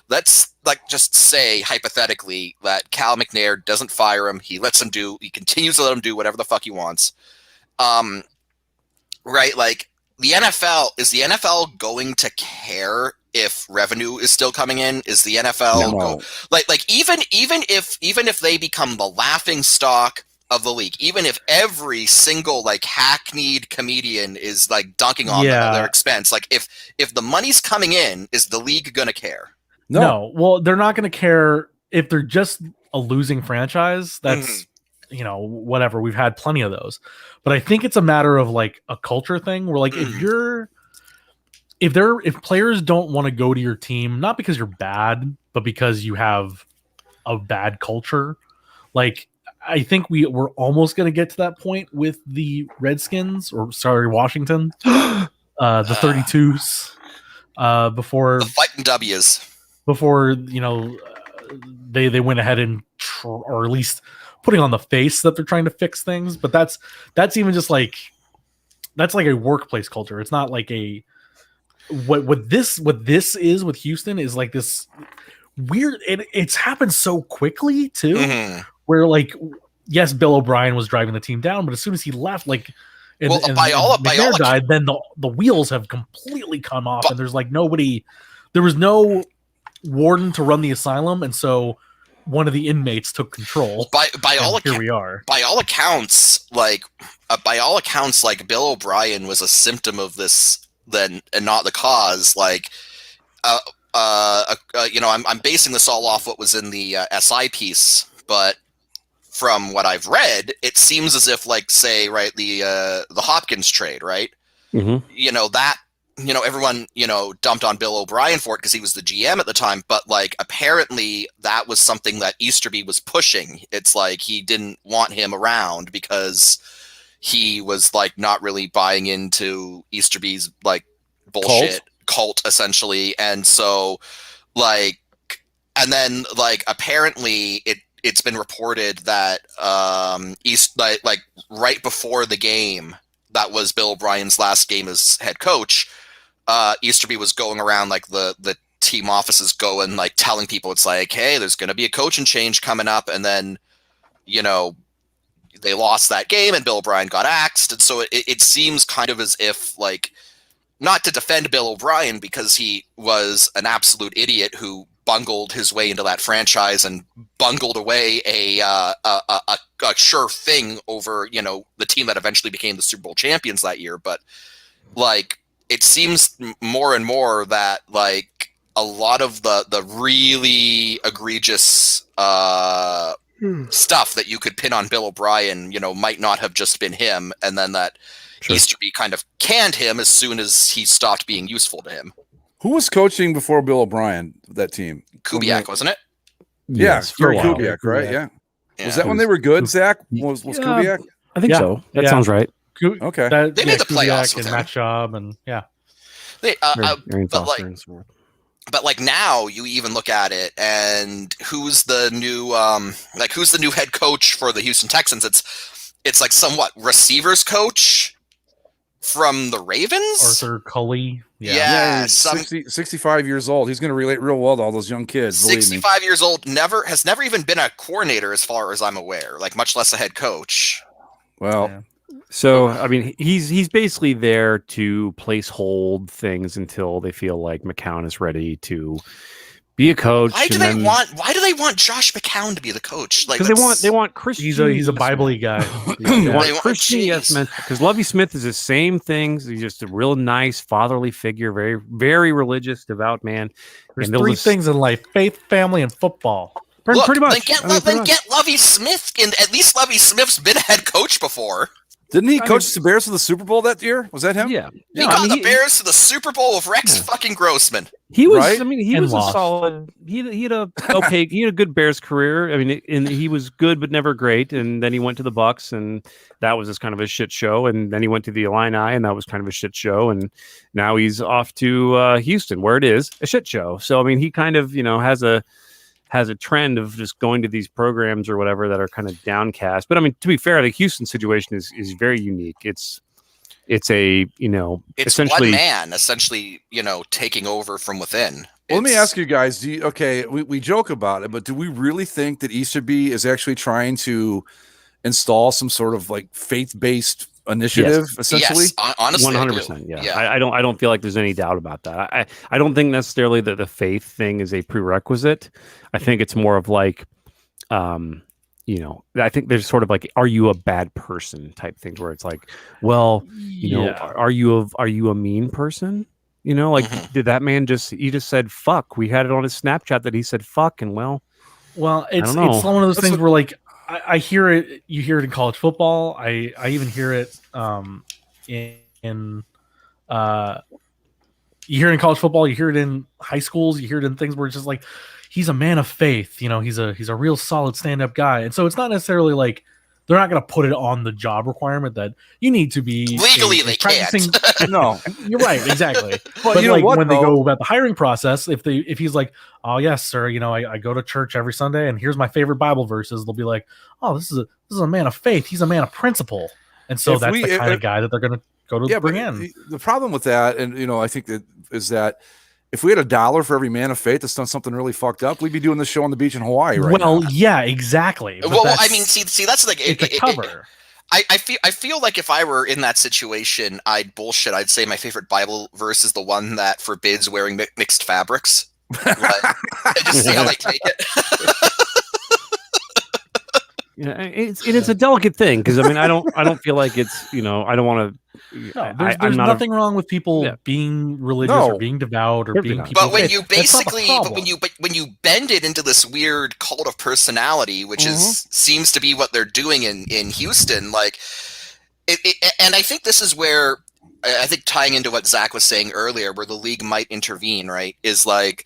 Let's just say hypothetically that Cal McNair doesn't fire him. He continues to let him do whatever the fuck he wants. Right. the NFL going to care if revenue is still coming in? Is the NFL even if they become the laughing stock of the league, even if every single like hackneyed comedian is like dunking on them at their expense, like if the money's coming in, is the league gonna care? No. Well, they're not gonna care if they're just a losing franchise. That's whatever. We've had plenty of those, but I think it's a matter of like a culture thing where like if players don't want to go to your team, not because you're bad, but because you have a bad culture, like. I think we're almost going to get to that point with the Redskins, Washington, the 32s, before the fighting W's, before they went ahead and or at least putting on the face that they're trying to fix things. But that's even just like that's like a workplace culture. It's not like a what this is with Houston is like this weird. It's happened so quickly too. Mm-hmm. Where like, yes, Bill O'Brien was driving the team down, but as soon as he left, like, McNair died, then the wheels have completely come off, and there's like nobody. There was no warden to run the asylum, and so one of the inmates took control. Here we are. By all accounts, like Bill O'Brien was a symptom of this, then, and not the cause. Like, I'm basing this all off what was in the SI piece, but. From what I've read, it seems as if, like, say, right, the Hopkins trade, right? Mm-hmm. Everyone, dumped on Bill O'Brien for it because he was the GM at the time. But, like, apparently that was something that Easterby was pushing. It's like he didn't want him around because he was, like, not really buying into Easterby's, like, bullshit cult essentially. And so, like, and then, like, apparently it's been reported that like right before the game that was Bill O'Brien's last game as head coach, Easterby was going around like the team offices going like telling people it's like, hey, there's going to be a coaching change coming up, and then they lost that game and Bill O'Brien got axed, and so it seems kind of as if, like, not to defend Bill O'Brien because he was an absolute idiot who bungled his way into that franchise and bungled away a sure thing over, the team that eventually became the Super Bowl champions that year. But like, it seems more and more that like a lot of the really egregious stuff that you could pin on Bill O'Brien, might not have just been him. And then that Easterby kind of canned him as soon as he stopped being useful to him. Who was coaching before Bill O'Brien, that team? Kubiak, wasn't it? Yeah, Kubiak, right? Yeah. Was that when they were good, Zach? Was Kubiak? I think so. That sounds right. Okay. They made the playoffs with and Matt Schaub, and but like now you even look at it, and who's the new head coach for the Houston Texans? It's like somewhat receivers coach from the Ravens, Arthur Culley. Yeah, 65 years old. He's going to relate real well to all those young kids. 65 years old, has never even been a coordinator as far as I'm aware, like much less a head coach. Well, so I mean, he's basically there to place hold things until they feel like McCown is ready to be a coach. Why do they want Josh McCown to be the coach? Like, because they want Christian. He's a Bible-y guy. They want Christian Yes-Men, because Lovie Smith is the same things. He's just a real nice fatherly figure, very, very religious, devout man. There's three things in life: faith, family, and football. Pretty much. Then get Lovie Smith in. At least Lovie Smith's been a head coach before. Didn't he coach the Bears to the Super Bowl that year? Was that him? Yeah. He got the Bears to the Super Bowl with Rex fucking Grossman. He was. Right? I mean, he was a solid. He had a good Bears career. I mean, and he was good but never great. And then he went to the Bucks, and that was just kind of a shit show. And then he went to the Illini, and that was kind of a shit show. And now he's off to Houston, where it is a shit show. So I mean, he kind of has a trend of just going to these programs or whatever that are kind of downcast. But I mean, to be fair, the Houston situation is very unique. It's essentially one man essentially, taking over from within. Well, let me ask you guys, we joke about it, but do we really think that Easterby is actually trying to install some sort of like faith-based initiative, essentially. Yes, honestly, 100%. Yeah. I don't feel like there's any doubt about that. I don't think necessarily that the faith thing is a prerequisite. I think it's more of like, I think there's sort of like, are you a bad person type things where it's like, well, are you a mean person? Did that man he just said fuck? We had it on his Snapchat that he said fuck, and well, it's one of those things where like I hear it. You hear it in college football. I even hear it in you hear it in college football. You hear it in high schools. You hear it in things where it's just like, he's a man of faith. He's a real solid stand-up guy. And so it's not necessarily like they're not going to put it on the job requirement that you need to be legally. They can't. No, you're right, exactly. But you know like what, when they go about the hiring process, if he's like, oh yes, sir, I go to church every Sunday, and here's my favorite Bible verses, they'll be like, oh, this is a man of faith. He's a man of principle, and so that's the kind of guy that they're going to go to bring in. The problem with that, and I think that is that if we had $1 for every man of faith that's done something really fucked up, we'd be doing this show on the beach in Hawaii right now. Well, yeah, exactly. Well, I mean, see, that's like it's a cover. I feel like if I were in that situation, I'd bullshit. I'd say my favorite Bible verse is the one that forbids wearing mixed fabrics. And just see how they take it. Yeah, it's a delicate thing because I mean I don't feel like it's I don't want to. No, there's nothing wrong with people being religious or being devout or being people. But when you when you bend it into this weird cult of personality, which seems to be what they're doing in Houston, like, and I think this is where I think tying into what Zach was saying earlier, where the league might intervene, right? Is like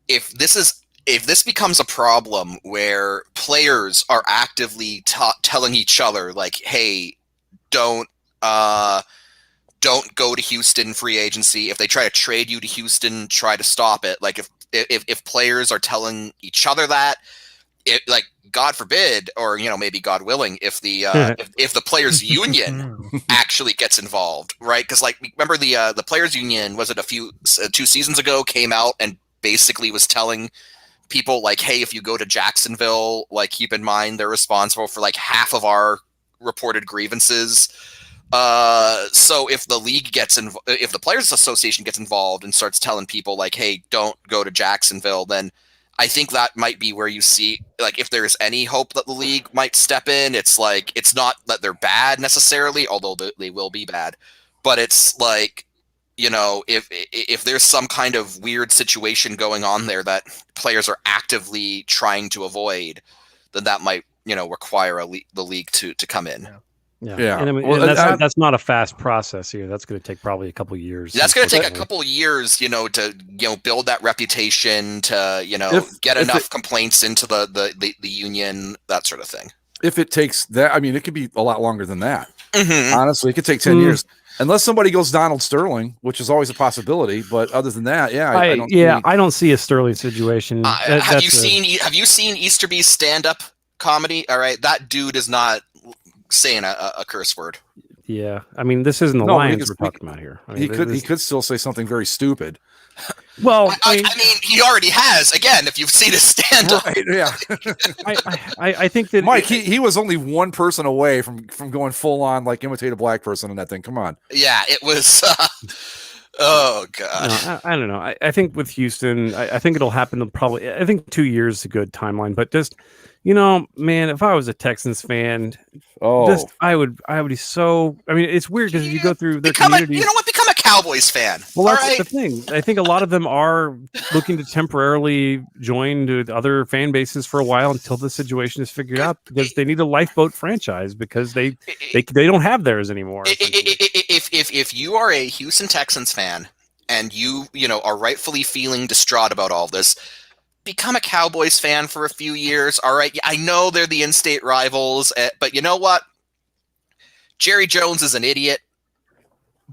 if this becomes a problem where players are actively telling each other, like, hey, don't go to Houston free agency. If they try to trade you to Houston, try to stop it. Like if players are telling each other that, like, God forbid, or maybe God willing, if the if the players union actually gets involved, right? Because like remember the players union, was it 2 seasons ago, came out and basically was telling people like, hey, if you go to Jacksonville, like, keep in mind they're responsible for like half of our reported grievances. So if the league if the Players Association gets involved and starts telling people like, hey, don't go to Jacksonville, then I think that might be where you see, like, if there's any hope that the league might step in. It's like, it's not that they're bad necessarily, although they will be bad, but it's like, if there's some kind of weird situation going on there that players are actively trying to avoid, then that might, require the league to come in. Yeah. And I mean, that's not a fast process here. That's going to take probably a couple of years. That's going to take a couple of years, to build that reputation, to get enough complaints into the union, that sort of thing. If it takes that, I mean, it could be a lot longer than that. Honestly, it could take 10 years. Unless somebody goes Donald Sterling, which is always a possibility, but other than that, I don't see a Sterling situation. Have you seen Easterby's stand-up comedy? All right, that dude is not saying a curse word. Yeah, I mean, this isn't the Lions we're talking about here. I mean, he could still say something very stupid. Well, I mean, he already has. Again, if you've seen his stand-up, right? Yeah. I think that Mike, he was only one person away from going full on, like, imitate a black person in that thing. Come on. Yeah, it was. Oh God. No, I don't know. I think with Houston, I think it'll happen. I think 2 years is a good timeline. But just, man, if I was a Texans fan, I would be so. I mean, it's weird because if you go through their community, become a Cowboys fan. Well, that's the thing. I think a lot of them are looking to temporarily join to other fan bases for a while until the situation is figured out, because they need a lifeboat franchise because they don't have theirs anymore. If you are a Houston Texans fan and you are rightfully feeling distraught about all this, become a Cowboys fan for a few years. All right, I know they're the in-state rivals, but you know what? Jerry Jones is an idiot,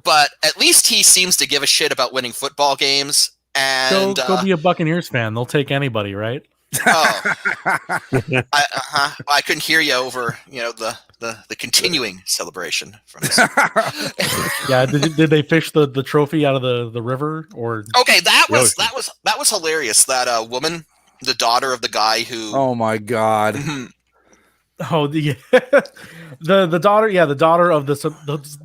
but at least he seems to give a shit about winning football games. And go be a Buccaneers fan. They'll take anybody, right? Oh, I couldn't hear you over the continuing celebration from this. Yeah, did they fish the trophy out of the river, or? Okay, that was hilarious. That woman, the daughter of the guy who. Oh my God. Oh, the the daughter, the daughter of the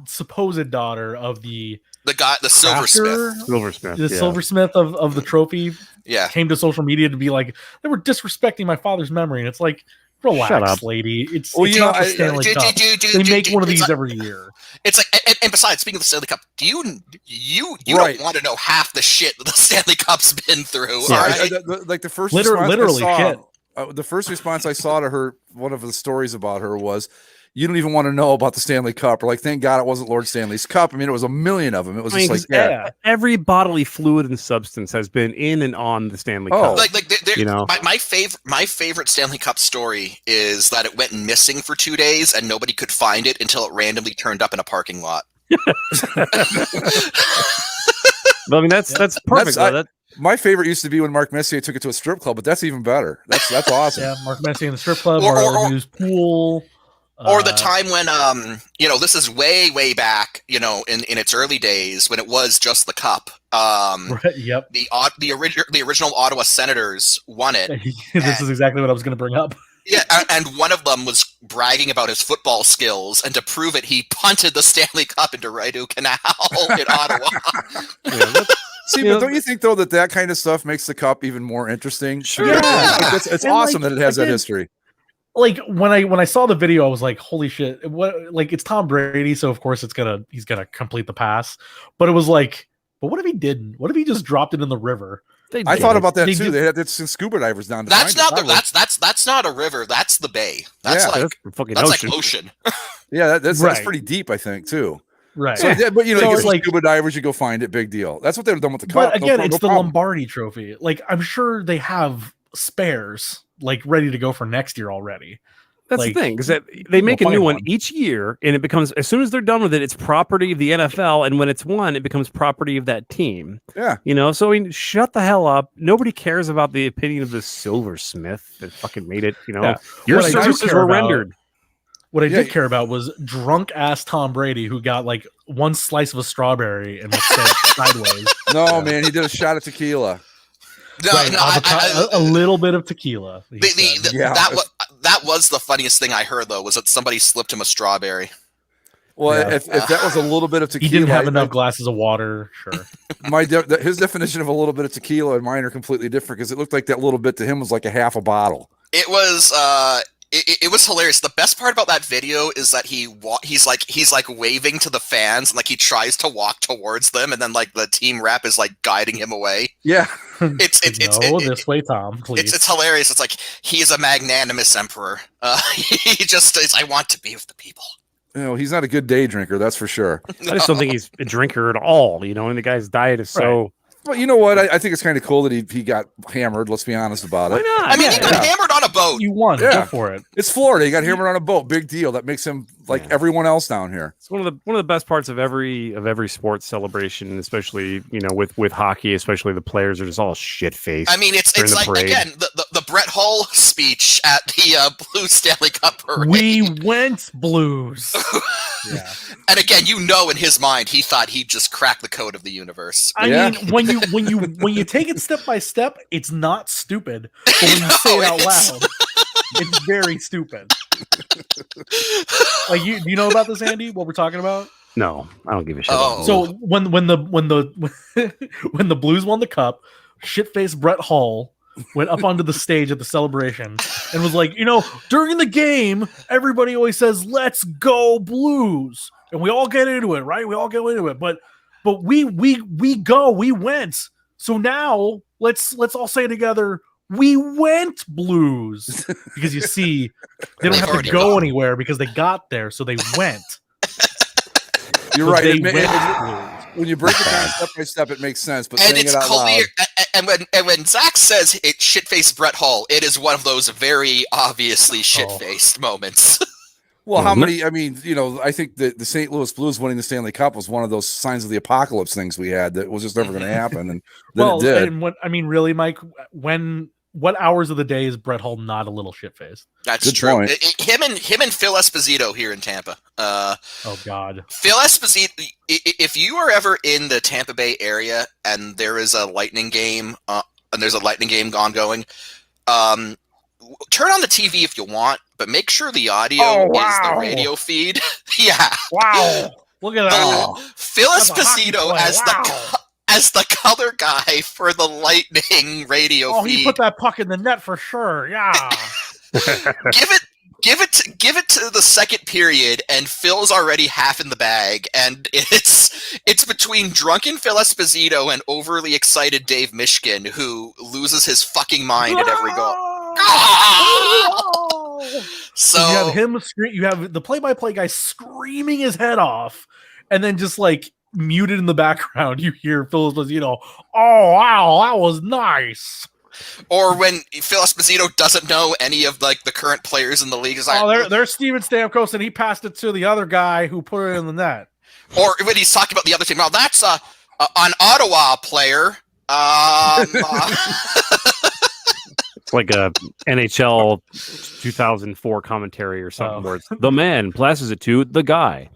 supposed daughter of the guy, the silversmith, the silversmith of the trophy, came to social media to be like, they were disrespecting my father's memory, and it's like, relax, lady. It's not the Stanley Cup. They make one of these every year. It's like, and besides, speaking of the Stanley Cup, do you don't want to know half the shit that the Stanley Cup's been through. Yeah, right? Like the first literally shit. The first response I saw to her, one of the stories about her was, you don't even want to know about the Stanley Cup. Or like, thank God it wasn't Lord Stanley's Cup. I mean, it was a million of them. It was every bodily fluid and substance has been in and on the Stanley Cup. My favorite Stanley Cup story is that it went missing for 2 days and nobody could find it until it randomly turned up in a parking lot. I mean, that's perfect. My favorite used to be when Mark Messier took it to a strip club, but that's even better. That's awesome. Yeah, Mark Messier in the strip club, or used pool. Or the time when, this is way back, in its early days when it was just the Cup. Yep. The original Ottawa Senators won it. This is exactly what I was going to bring up. Yeah, and one of them was bragging about his football skills, and to prove it, he punted the Stanley Cup into Rideau Canal in Ottawa. See, but don't you think though that kind of stuff makes the Cup even more interesting? Sure. Yeah. It's awesome that it has that history. Like when I saw the video, I was like, "Holy shit!" It's Tom Brady, so of course he's gonna complete the pass. But it was like, but what if he didn't? What if he just dropped it in the river? I thought about that too. They had some scuba divers down to that's not a river. That's the bay. That's like ocean. Yeah, that's pretty deep, I think, too. Right. So, but you get some scuba divers, you go find it. Big deal. That's what they've done with the Cup. But again, it's the Lombardi Trophy. Like, I'm sure they have spares like ready to go for next year already. That's the thing, is that they make a new one each year, and it becomes, as soon as they're done with it, it's property of the NFL, and when it's won, it becomes property of that team. Yeah. So I mean, shut the hell up. Nobody cares about the opinion of the silversmith that fucking made it, Your services were rendered. What I did care about was drunk ass Tom Brady, who got like one slice of a strawberry and was sent sideways. No, man, he did a shot of tequila. A little bit of tequila. That was the funniest thing I heard, though, was that somebody slipped him a strawberry. Well, if that was a little bit of tequila, he didn't have enough glasses of water. Sure. His definition of a little bit of tequila and mine are completely different, because it looked like that little bit to him was like a half a bottle. It was. It was hilarious. The best part about that video is that he's like waving to the fans, and like he tries to walk towards them, and then like the team rep is like guiding him away. Yeah, it's this way, Tom. Please. It's hilarious. It's like he is a magnanimous emperor. He just is. I want to be with the people. He's not a good day drinker, that's for sure. I just don't think he's a drinker at all. And the guy's diet is so. Well, you know what? I think it's kind of cool that he got hammered. Let's be honest about it. Why not? I mean, he got hammered on a boat. You won. Go for it. It's Florida. He got hammered on a boat. Big deal. That makes him like everyone else down here. It's one of the best parts of every sports celebration, especially with hockey. Especially the players are just all shit faced. I mean, it's like parade. Again the Brett Hull speech at the Blues Stanley Cup parade. We went Blues. Yeah. And again, in his mind, he thought he'd just crack the code of the universe. I mean, when you take it step by step, it's not stupid. But when you say it out loud, it's very stupid. Like you know about this, Andy? What we're talking about? No, I don't give a shit. So when the Blues won the Cup, shit-faced Brett Hull went up onto the stage at the celebration and was like, during the game, everybody always says, "Let's go Blues," and we all get into it, right? We all get into it, but we went. So now let's all say together, "We went Blues," because you see, they don't have to go anywhere because they got there, so they went. You're right. When you break it down step by step, it makes sense. But saying it out loud. And when Zach says it shit-faced Brett Hull, it is one of those very obviously shit-faced moments. Well, how many? I mean, I think that the St. Louis Blues winning the Stanley Cup was one of those signs of the apocalypse things we had that was just never going to happen, and then it did. And really, Mike, what hours of the day is Brett Hull not a little shit-faced? That's Good true. Point. Him and Phil Esposito here in Tampa. Oh God, Phil Esposito. If you are ever in the Tampa Bay area and there is a Lightning game, and there's a Lightning game ongoing, turn on the TV if you want, but make sure the audio is the radio feed. Yeah. Wow. Look at that. Phil Esposito as the color guy for the Lightning radio feed. Oh, he put that puck in the net for sure. Yeah. Give it to the second period, and Phil's already half in the bag, and it's between drunken Phil Esposito and overly excited Dave Mishkin, who loses his fucking mind at every goal. So you have him you have the play-by-play guy screaming his head off, and then just like muted in the background, you hear Phil Esposito, "Oh wow, that was nice." Or when Phil Esposito doesn't know any of like the current players in the league, there's Steven Stamkos, and he passed it to the other guy who put it in the net. Or when he's talking about the other team, well, that's an Ottawa player. It's like a NHL 2004 commentary or something where it's the man passes it to the guy.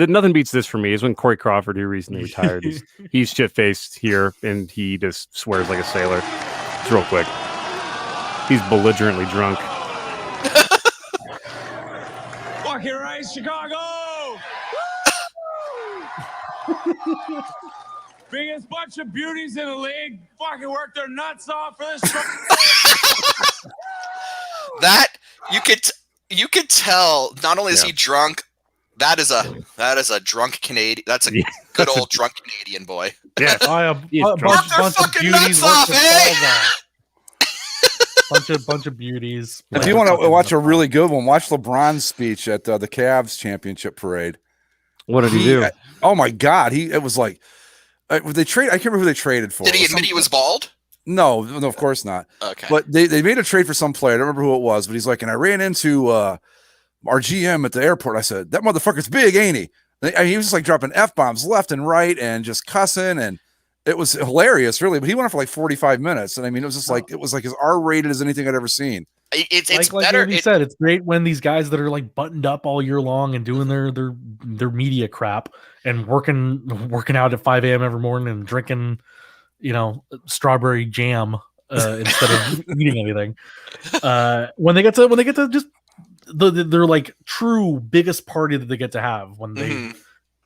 Nothing beats this for me is when Corey Crawford, who recently retired, he's shit-faced here, and he just swears like a sailor. It's real quick. He's belligerently drunk. Fucking right, Chicago! Biggest bunch of beauties in the league. Fucking work their nuts off for this. That you could tell. Not only is he drunk. That is a drunk Canadian. That's a good old drunk Canadian boy. Yeah, bunch of beauties. Bunch of beauties. If you want to watch a really good one, watch LeBron's speech at the Cavs championship parade. What did he do? Oh my God, it was like they trade. I can't remember who they traded for. Did he admit he was bald? No, of course not. Okay, but they made a trade for some player. I don't remember who it was, but he's like, and I ran into our GM at the airport. I said, that motherfucker's big, ain't he? He was just like dropping F-bombs left and right and just cussing, and it was hilarious, really. But he went on for like 45 minutes, and I mean, it was just like as R-rated as anything I'd ever seen. It's like better. Andy said, it's great when these guys that are like buttoned up all year long and doing their media crap and working out at 5 a.m. every morning and drinking, strawberry jam instead of eating anything. When they get to just they're like true biggest party that they get to have when they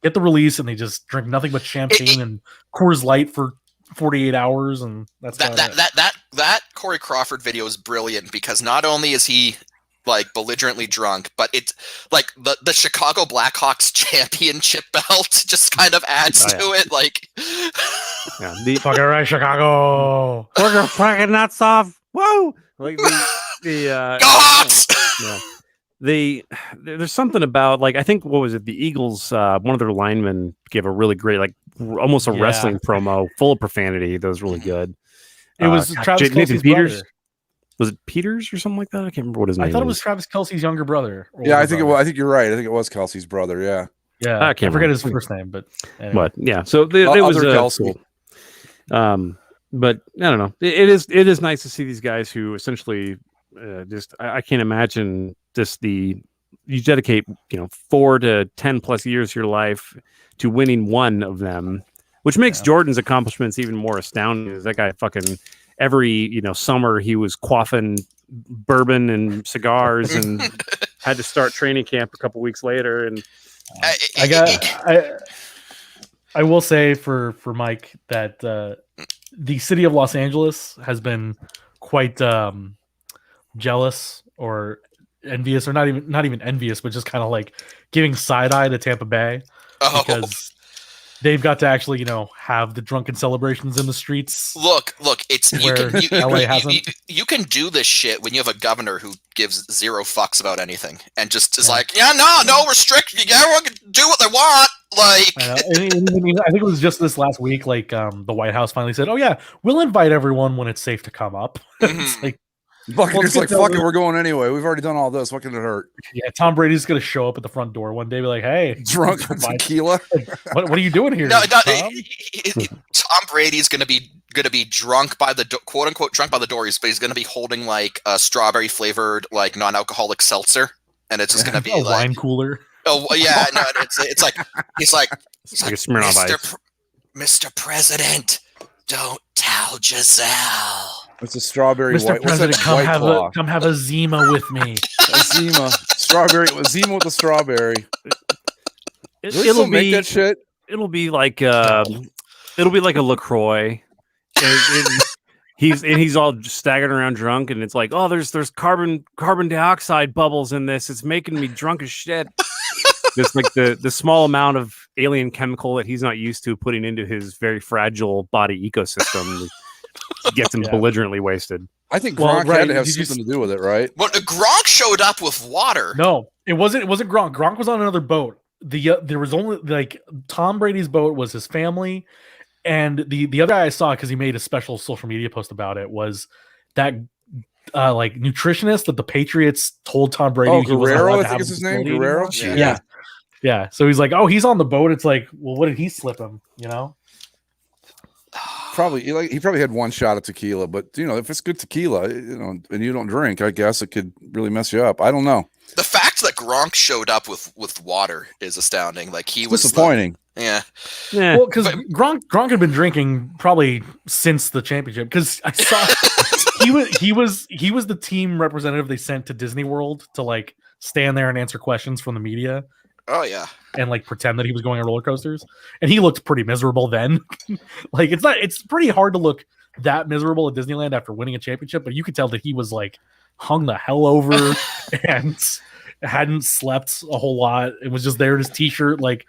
get the release and they just drink nothing but champagne and Coors Light for 48 hours, and that's that Corey Crawford video is brilliant because not only is he like belligerently drunk, but it's like the Chicago Blackhawks championship belt just kind of adds to it. Like, the fucking right, Chicago, we're gonna fucking nuts off. Whoa! Like the Go Hawks! There's something about like I think what was it? The Eagles, one of their linemen gave a really great almost a wrestling promo full of profanity. That was really good. It was Travis Kelce's Peters. brother. Was it Peters or something like that? I can't remember what his name. I thought it was Travis Kelce's younger brother. Yeah, I think it was. I think you're right. I think it was Kelce's brother. Yeah. I forget his first name, but anyway. But yeah, so it was Kelce. Cool. But I don't know. It is nice to see these guys who essentially just I can't imagine just you dedicate 4 to 10 plus years of your life to winning one of them, which makes Jordan's accomplishments even more astounding. That guy fucking every summer he was quaffing bourbon and cigars and had to start training camp a couple weeks later. And I will say for Mike that the city of Los Angeles has been quite jealous or envious, or not even envious, but just kind of like giving side eye to Tampa Bay because they've got to actually have the drunken celebrations in the streets. Look, it's you can do this shit when you have a governor who gives zero fucks about anything and just is like, no restriction. Everyone can do what they want. Like, I think it was just this last week. Like, the White House finally said, "Oh yeah, we'll invite everyone when it's safe to come up." It's like. It's like, fuck it, we're going anyway. We've already done all this. What can it hurt? Yeah, Tom Brady's going to show up at the front door one day, be like, hey. Drunk with tequila? What are you doing here? No, Tom Brady's going to be drunk by the quote unquote drunk by the door. He's going to be holding like a strawberry flavored like non-alcoholic seltzer, and it's just going to be a like wine cooler. Oh yeah, no, it's like he's like Smirnoff Ice. Mr. President, don't tell Giselle. It's a strawberry Mr. white. What's that? President, come have a Zima with me. A Zima. Strawberry. Zima with the strawberry. It'll make that shit. It'll be like it'll be like a LaCroix. He's all staggering around drunk, and it's like, oh, there's carbon dioxide bubbles in this. It's making me drunk as shit. Just like the small amount of alien chemical that he's not used to putting into his very fragile body ecosystem gets him belligerently wasted. I think Gronk had to have something to do with it, right? Well, Gronk showed up with water. No, it wasn't Gronk. Gronk was on another boat. There was only like Tom Brady's boat was his family, and the other guy I saw because he made a special social media post about it was that like nutritionist that the Patriots told Tom Brady. Oh, Guerrero, I think is his name. Guerrero. Yeah. So he's like, oh, he's on the boat. It's like, well, what did he slip him? You know. Probably he probably had one shot of tequila, but if it's good tequila, and you don't drink, I guess it could really mess you up. I don't know. The fact that Gronk showed up with water is astounding. Like he was disappointing. Yeah. Well, because Gronk had been drinking probably since the championship. Because I saw he was the team representative they sent to Disney World to like stand there and answer questions from the media. Oh yeah, and like pretend that he was going on roller coasters, and he looked pretty miserable then. Like it's pretty hard to look that miserable at Disneyland after winning a championship, but you could tell that he was like hung the hell over and hadn't slept a whole lot. It was just there in his t-shirt, like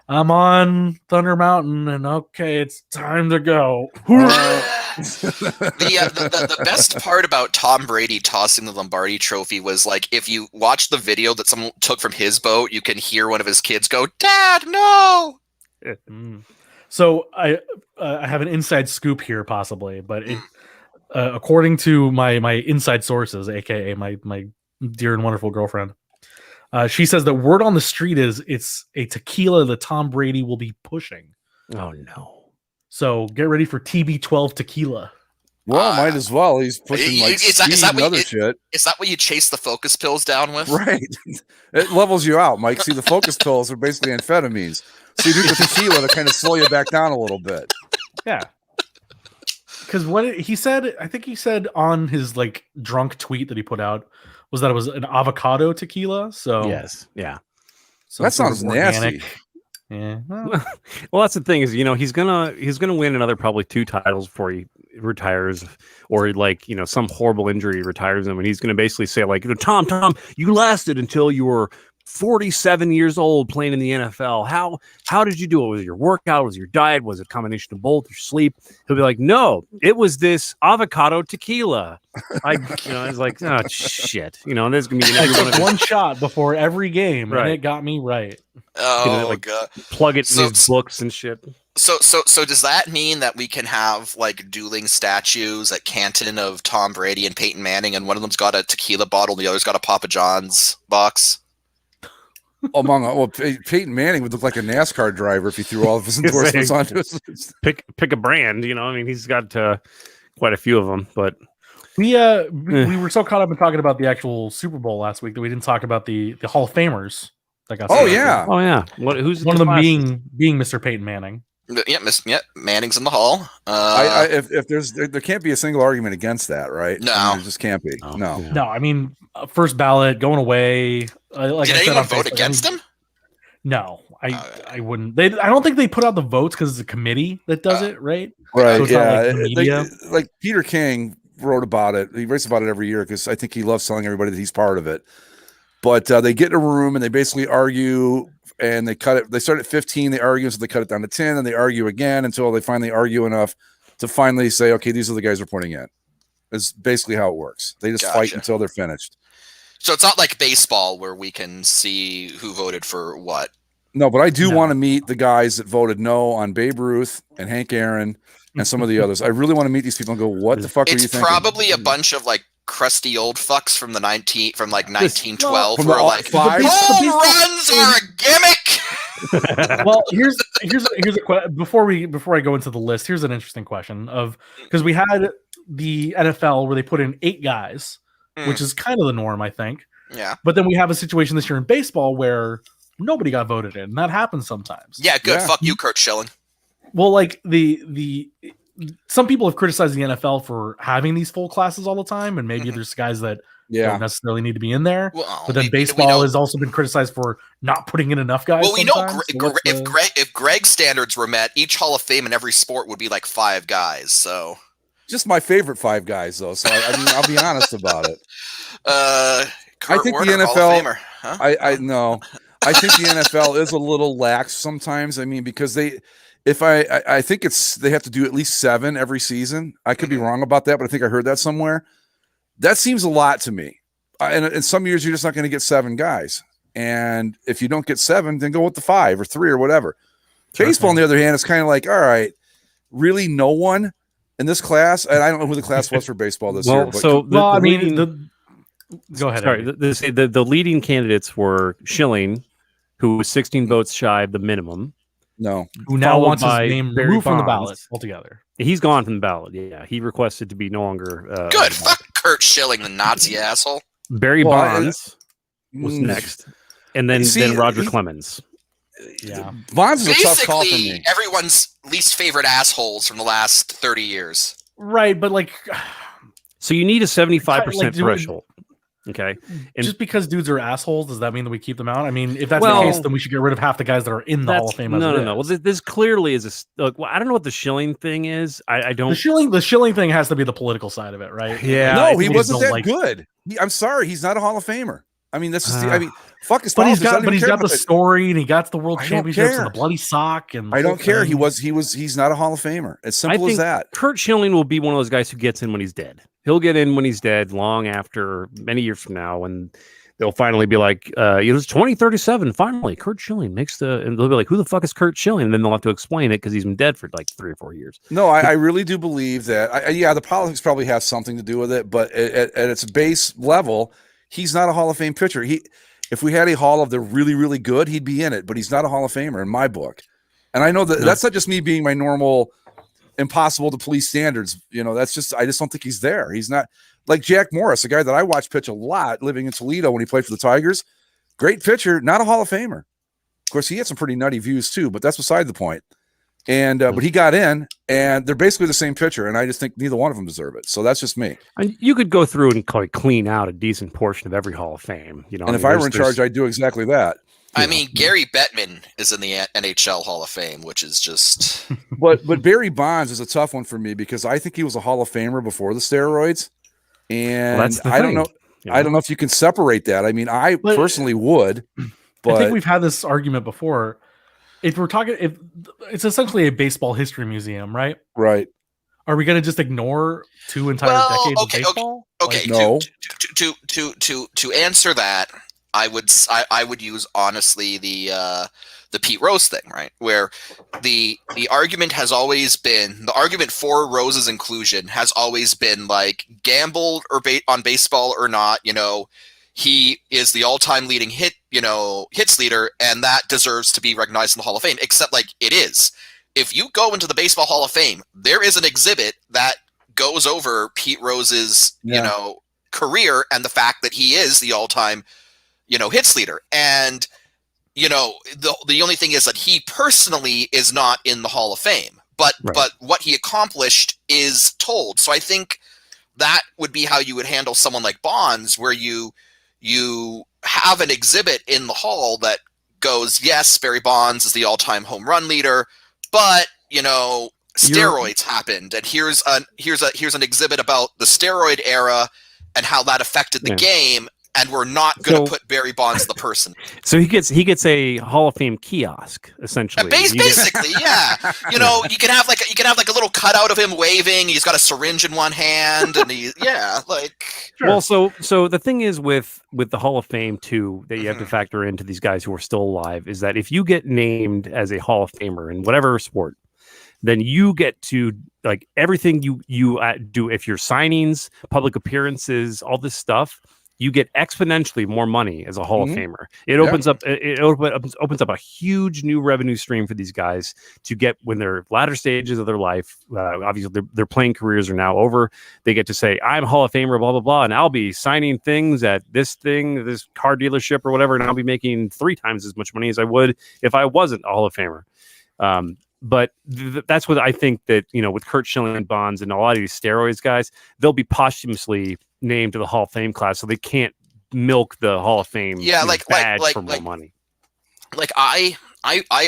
I'm on Thunder Mountain, and okay, it's time to go. The best part about Tom Brady tossing the Lombardi Trophy was like if you watch the video that someone took from his boat, you can hear one of his kids go, "Dad, no!" So I have an inside scoop here, possibly, but according to my inside sources, aka my dear and wonderful girlfriend, she says that word on the street is it's a tequila that Tom Brady will be pushing. Oh no. So get ready for TB12 tequila. Well, might as well. He's pushing like speed and other shit. Is that what you chase the focus pills down with? Right. It levels you out, Mike. See, the focus pills are basically amphetamines. So you do the tequila to kind of slow you back down a little bit. Yeah. Because he said, I think he said on his like drunk tweet that he put out was that it was an avocado tequila. So yes, yeah. So that sounds nasty. Yeah. Well, that's the thing is, he's gonna win another probably 2 titles before he retires, or like some horrible injury retires him, and he's gonna basically say like, Tom, you lasted until you were 47 years old playing in the NFL. How did you do it? Was it your workout? Was it your diet? Was it a combination of both? Your sleep? He'll be like, no, it was this avocado tequila. It's like, oh shit. There's gonna be one shot before every game, right. And it got me right. Oh God! Plug it in his books and shit. So does that mean that we can have like dueling statues at Canton of Tom Brady and Peyton Manning, and one of them's got a tequila bottle, and the other's got a Papa John's box? Peyton Manning would look like a NASCAR driver if he threw all of his endorsements onto his. Pick a brand, he's got quite a few of them, but we were so caught up in talking about the actual Super Bowl last week that we didn't talk about the Hall of Famers that got. Oh yeah. Who's one of them being Mr. Peyton Manning? Yeah, Manning's in the Hall. If there can't be a single argument against that, right? No, there just can't be. No. I mean, first ballot going away. Did anyone vote against him? No, I wouldn't. I don't think they put out the votes because it's a committee that does it, right? Right. So yeah. Like Peter King wrote about it. He writes about it every year because I think he loves telling everybody that he's part of it. But they get in a room and they basically argue, and they cut it. They start at 15, they argue, so they cut it down to 10, and they argue again until they finally argue enough to finally say, okay, these are the guys we're putting in. It's basically how it works. They just fight until they're finished. So it's not like baseball where we can see who voted for what. No, but I do want to meet the guys that voted no on Babe Ruth and Hank Aaron and some of the others. I really want to meet these people and go, what the fuck are you thinking? It's probably a bunch of like crusty old fucks from 1912 who are like, home runs are a gimmick. Well, here's a question before I go into the list. Here's an interesting question because we had the NFL where they put in 8 guys, which is kind of the norm, I think. Yeah. But then we have a situation this year in baseball where nobody got voted in. And that happens sometimes. Yeah, good. Yeah. Fuck you, Kurt Schilling. Well, like the some people have criticized the NFL for having these full classes all the time, and maybe there's guys that don't necessarily need to be in there. Well, but then baseball has also been criticized for not putting in enough guys. Well, we know if Greg's standards were met, each Hall of Fame in every sport would be like 5 guys. So just my favorite 5 guys, though. So I mean, I'll be honest about it. Kurt I think Warner, the NFL. Hall of Famer, huh? I know. I think the NFL is a little lax sometimes. I mean, because I think they have to do at least 7 every season. I could be wrong about that, but I think I heard that somewhere. That seems a lot to me. And in some years, you're just not going to get 7 guys. And if you don't get 7, then go with the 5 or 3 or whatever. Baseball, on the other hand, is kind of like, all right, really no one in this class. And I don't know who the class was for baseball this year. But go ahead. Sorry, the leading candidates were Schilling, who was 16 votes shy of the minimum. No. Who now wants his name removed from the ballot altogether. He's gone from the ballot. Yeah, he requested to be no longer. Good. Fuck Kurt Schilling, the Nazi asshole. Barry Bonds was next, and then Roger Clemens. Yeah, Bonds is a tough call for me. Everyone's least favorite assholes from the last 30 years. Right, but like, so you need a 75% threshold. Okay, and just because dudes are assholes, does that mean that we keep them out? I mean, if that's the case, then we should get rid of half the guys that are in the Hall of Fame. No. Well, this clearly is I don't know what the Schilling thing is. I don't. The Schilling thing has to be the political side of it, right? Yeah. No, he wasn't that good. I'm sorry, he's not a Hall of Famer. I mean, that's just. I mean, fuck his. But he's got the story, and he got the World Championships and the bloody sock, and I don't care. He's not a Hall of Famer. As simple as that. Kurt Schilling will be one of those guys who gets in when he's dead. He'll get in when he's dead, long after many years from now, when they'll finally be like, it's 2037. Finally, Kurt Schilling makes and they'll be like, who the fuck is Kurt Schilling? And then they'll have to explain it because he's been dead for like 3 or 4 years. No, I really do believe that. The politics probably has something to do with it, but at its base level, he's not a Hall of Fame pitcher. If we had a Hall of the really, really good, he'd be in it, but he's not a Hall of Famer in my book. And I know that that's not just me being my normal impossible to police standards. That's just, I just don't think he's there. He's not like Jack Morris, a guy that I watched pitch a lot living in Toledo when he played for the Tigers. Great pitcher, not a Hall of Famer. Of course, he had some pretty nutty views too, but that's beside the point. And but he got in, and they're basically the same pitcher, and I just think neither one of them deserve it. So that's just me. And you could go through and clean out a decent portion of every Hall of Fame. And if I were in charge, I'd do exactly that. I mean, Gary Bettman is in the NHL Hall of Fame, which is just. But Barry Bonds is a tough one for me because I think he was a Hall of Famer before the steroids, and I don't know. I don't know if you can separate that. I mean, I personally would. But I think we've had this argument before. If we're talking, if it's essentially a baseball history museum, right? Right. Are we going to just ignore 2 entire decades of baseball? Okay. No. To answer that, I would use honestly the Pete Rose thing, right? Where the argument has always been, the argument for Rose's inclusion has always been like, gambled or on baseball or not, he is the all-time leading hits leader, and that deserves to be recognized in the Hall of Fame, except like it is. If you go into the Baseball Hall of Fame, there is an exhibit that goes over Pete Rose's, career and the fact that he is the all-time, hits leader. And, the only thing is that he personally is not in the Hall of Fame, but what he accomplished is told. So I think that would be how you would handle someone like Bonds, where you have an exhibit in the hall that goes, yes, Barry Bonds is the all-time home run leader, but steroids happened, and here's an exhibit about the steroid era and how that affected the game, and we're not going to put Barry Bonds the person. So he gets a Hall of Fame kiosk essentially. Basically, yeah. You can have like a little cutout of him waving. He's got a syringe in one hand, and Sure. Well, so the thing is with the Hall of Fame too that you have to factor into these guys who are still alive is that if you get named as a Hall of Famer in whatever sport, then you get to like everything you do. If your signings, public appearances, all this stuff, you get exponentially more money as a Hall of Famer. It opens up opens up a huge new revenue stream for these guys to get when they're latter stages of their life. Obviously, their playing careers are now over. They get to say, "I'm a Hall of Famer," blah blah blah, and I'll be signing things at this car dealership or whatever, and I'll be making 3 times as much money as I would if I wasn't a Hall of Famer. But that's what I think that, with Curt Schilling and Bonds and a lot of these steroids guys, they'll be posthumously named to the Hall of Fame class, so they can't milk the Hall of Fame badge for more money. Like I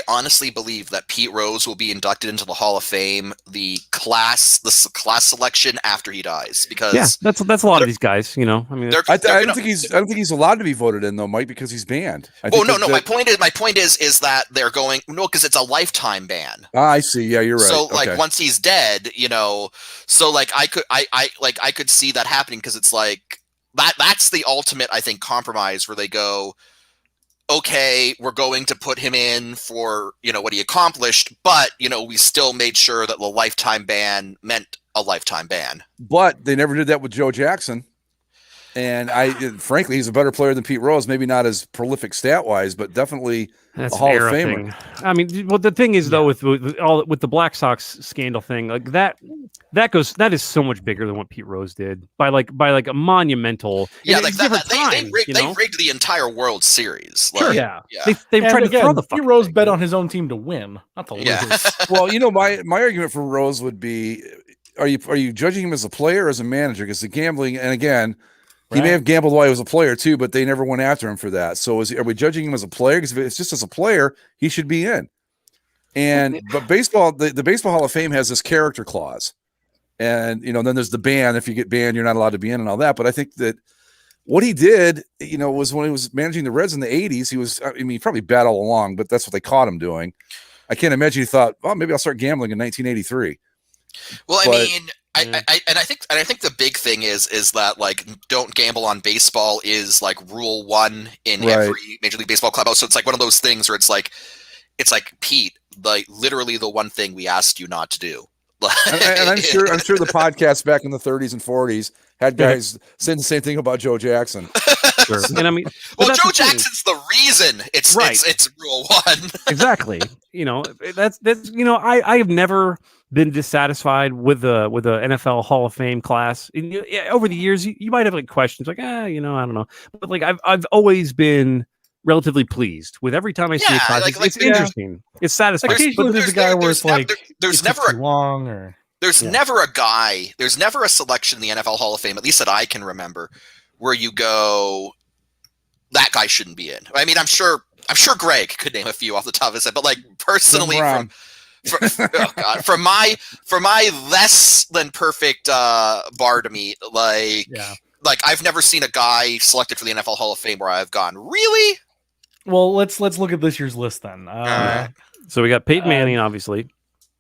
honestly believe that Pete Rose will be inducted into the Hall of Fame, the class selection after he dies, because that's a lot of these guys. I don't think he's allowed to be voted in though, Mike, because he's banned. My point is that they're going because it's a lifetime ban. I see. Yeah, you're right. So once he's dead, so I could see that happening, because it's like that's the ultimate, I think, compromise where they go, okay, we're going to put him in for, what he accomplished, but, we still made sure that the lifetime ban meant a lifetime ban. But they never did that with Joe Jackson. And frankly, he's a better player than Pete Rose. Maybe not as prolific stat-wise, but definitely a Hall of Famer. I mean, well, the thing is, though, with the Black Sox scandal thing, like that is so much bigger than what Pete Rose did by a monumental. Yeah, like they rigged the entire World Series. Sure. Yeah. They've tried to throw the. Pete Rose bet on his own team to win, not to lose. Well, my argument for Rose would be, are you judging him as a player or as a manager? Because the gambling, and again. He may have gambled while he was a player too, but they never went after him for that. So are we judging him as a player? Because if it's just as a player, he should be in. But baseball, the Baseball Hall of Fame has this character clause, and then there's the ban. If you get banned, you're not allowed to be in and all that. But I think that what he did, was when he was managing the Reds in the '80s. He probably bet all along, but that's what they caught him doing. I can't imagine he thought, well, maybe I'll start gambling in 1983. Well, I think the big thing is that don't gamble on baseball is rule 1 in every Major League Baseball clubhouse. So it's one of those things where it's like Pete, literally the one thing we asked you not to do. and I'm sure the podcast back in the 30s and 40s had guys saying the same thing about Joe Jackson. Sure. And Joe Jackson's the reason it's rule 1. Exactly. That's I have never been dissatisfied with the NFL Hall of Fame class. And, over the years, you might have questions I don't know, but I've always been relatively pleased with every time I see a class. It's interesting. It's satisfying. Occasionally, there's a guy where there's never too long or there's never a selection in the NFL Hall of Fame, at least that I can remember, where you go, that guy shouldn't be in. I mean, I'm sure Greg could name a few off the top of his head, but personally, from my less than perfect bar to meet, I've never seen a guy selected for the NFL Hall of Fame where I've gone, really? Well, let's look at this year's list then. So we got Peyton Manning, obviously.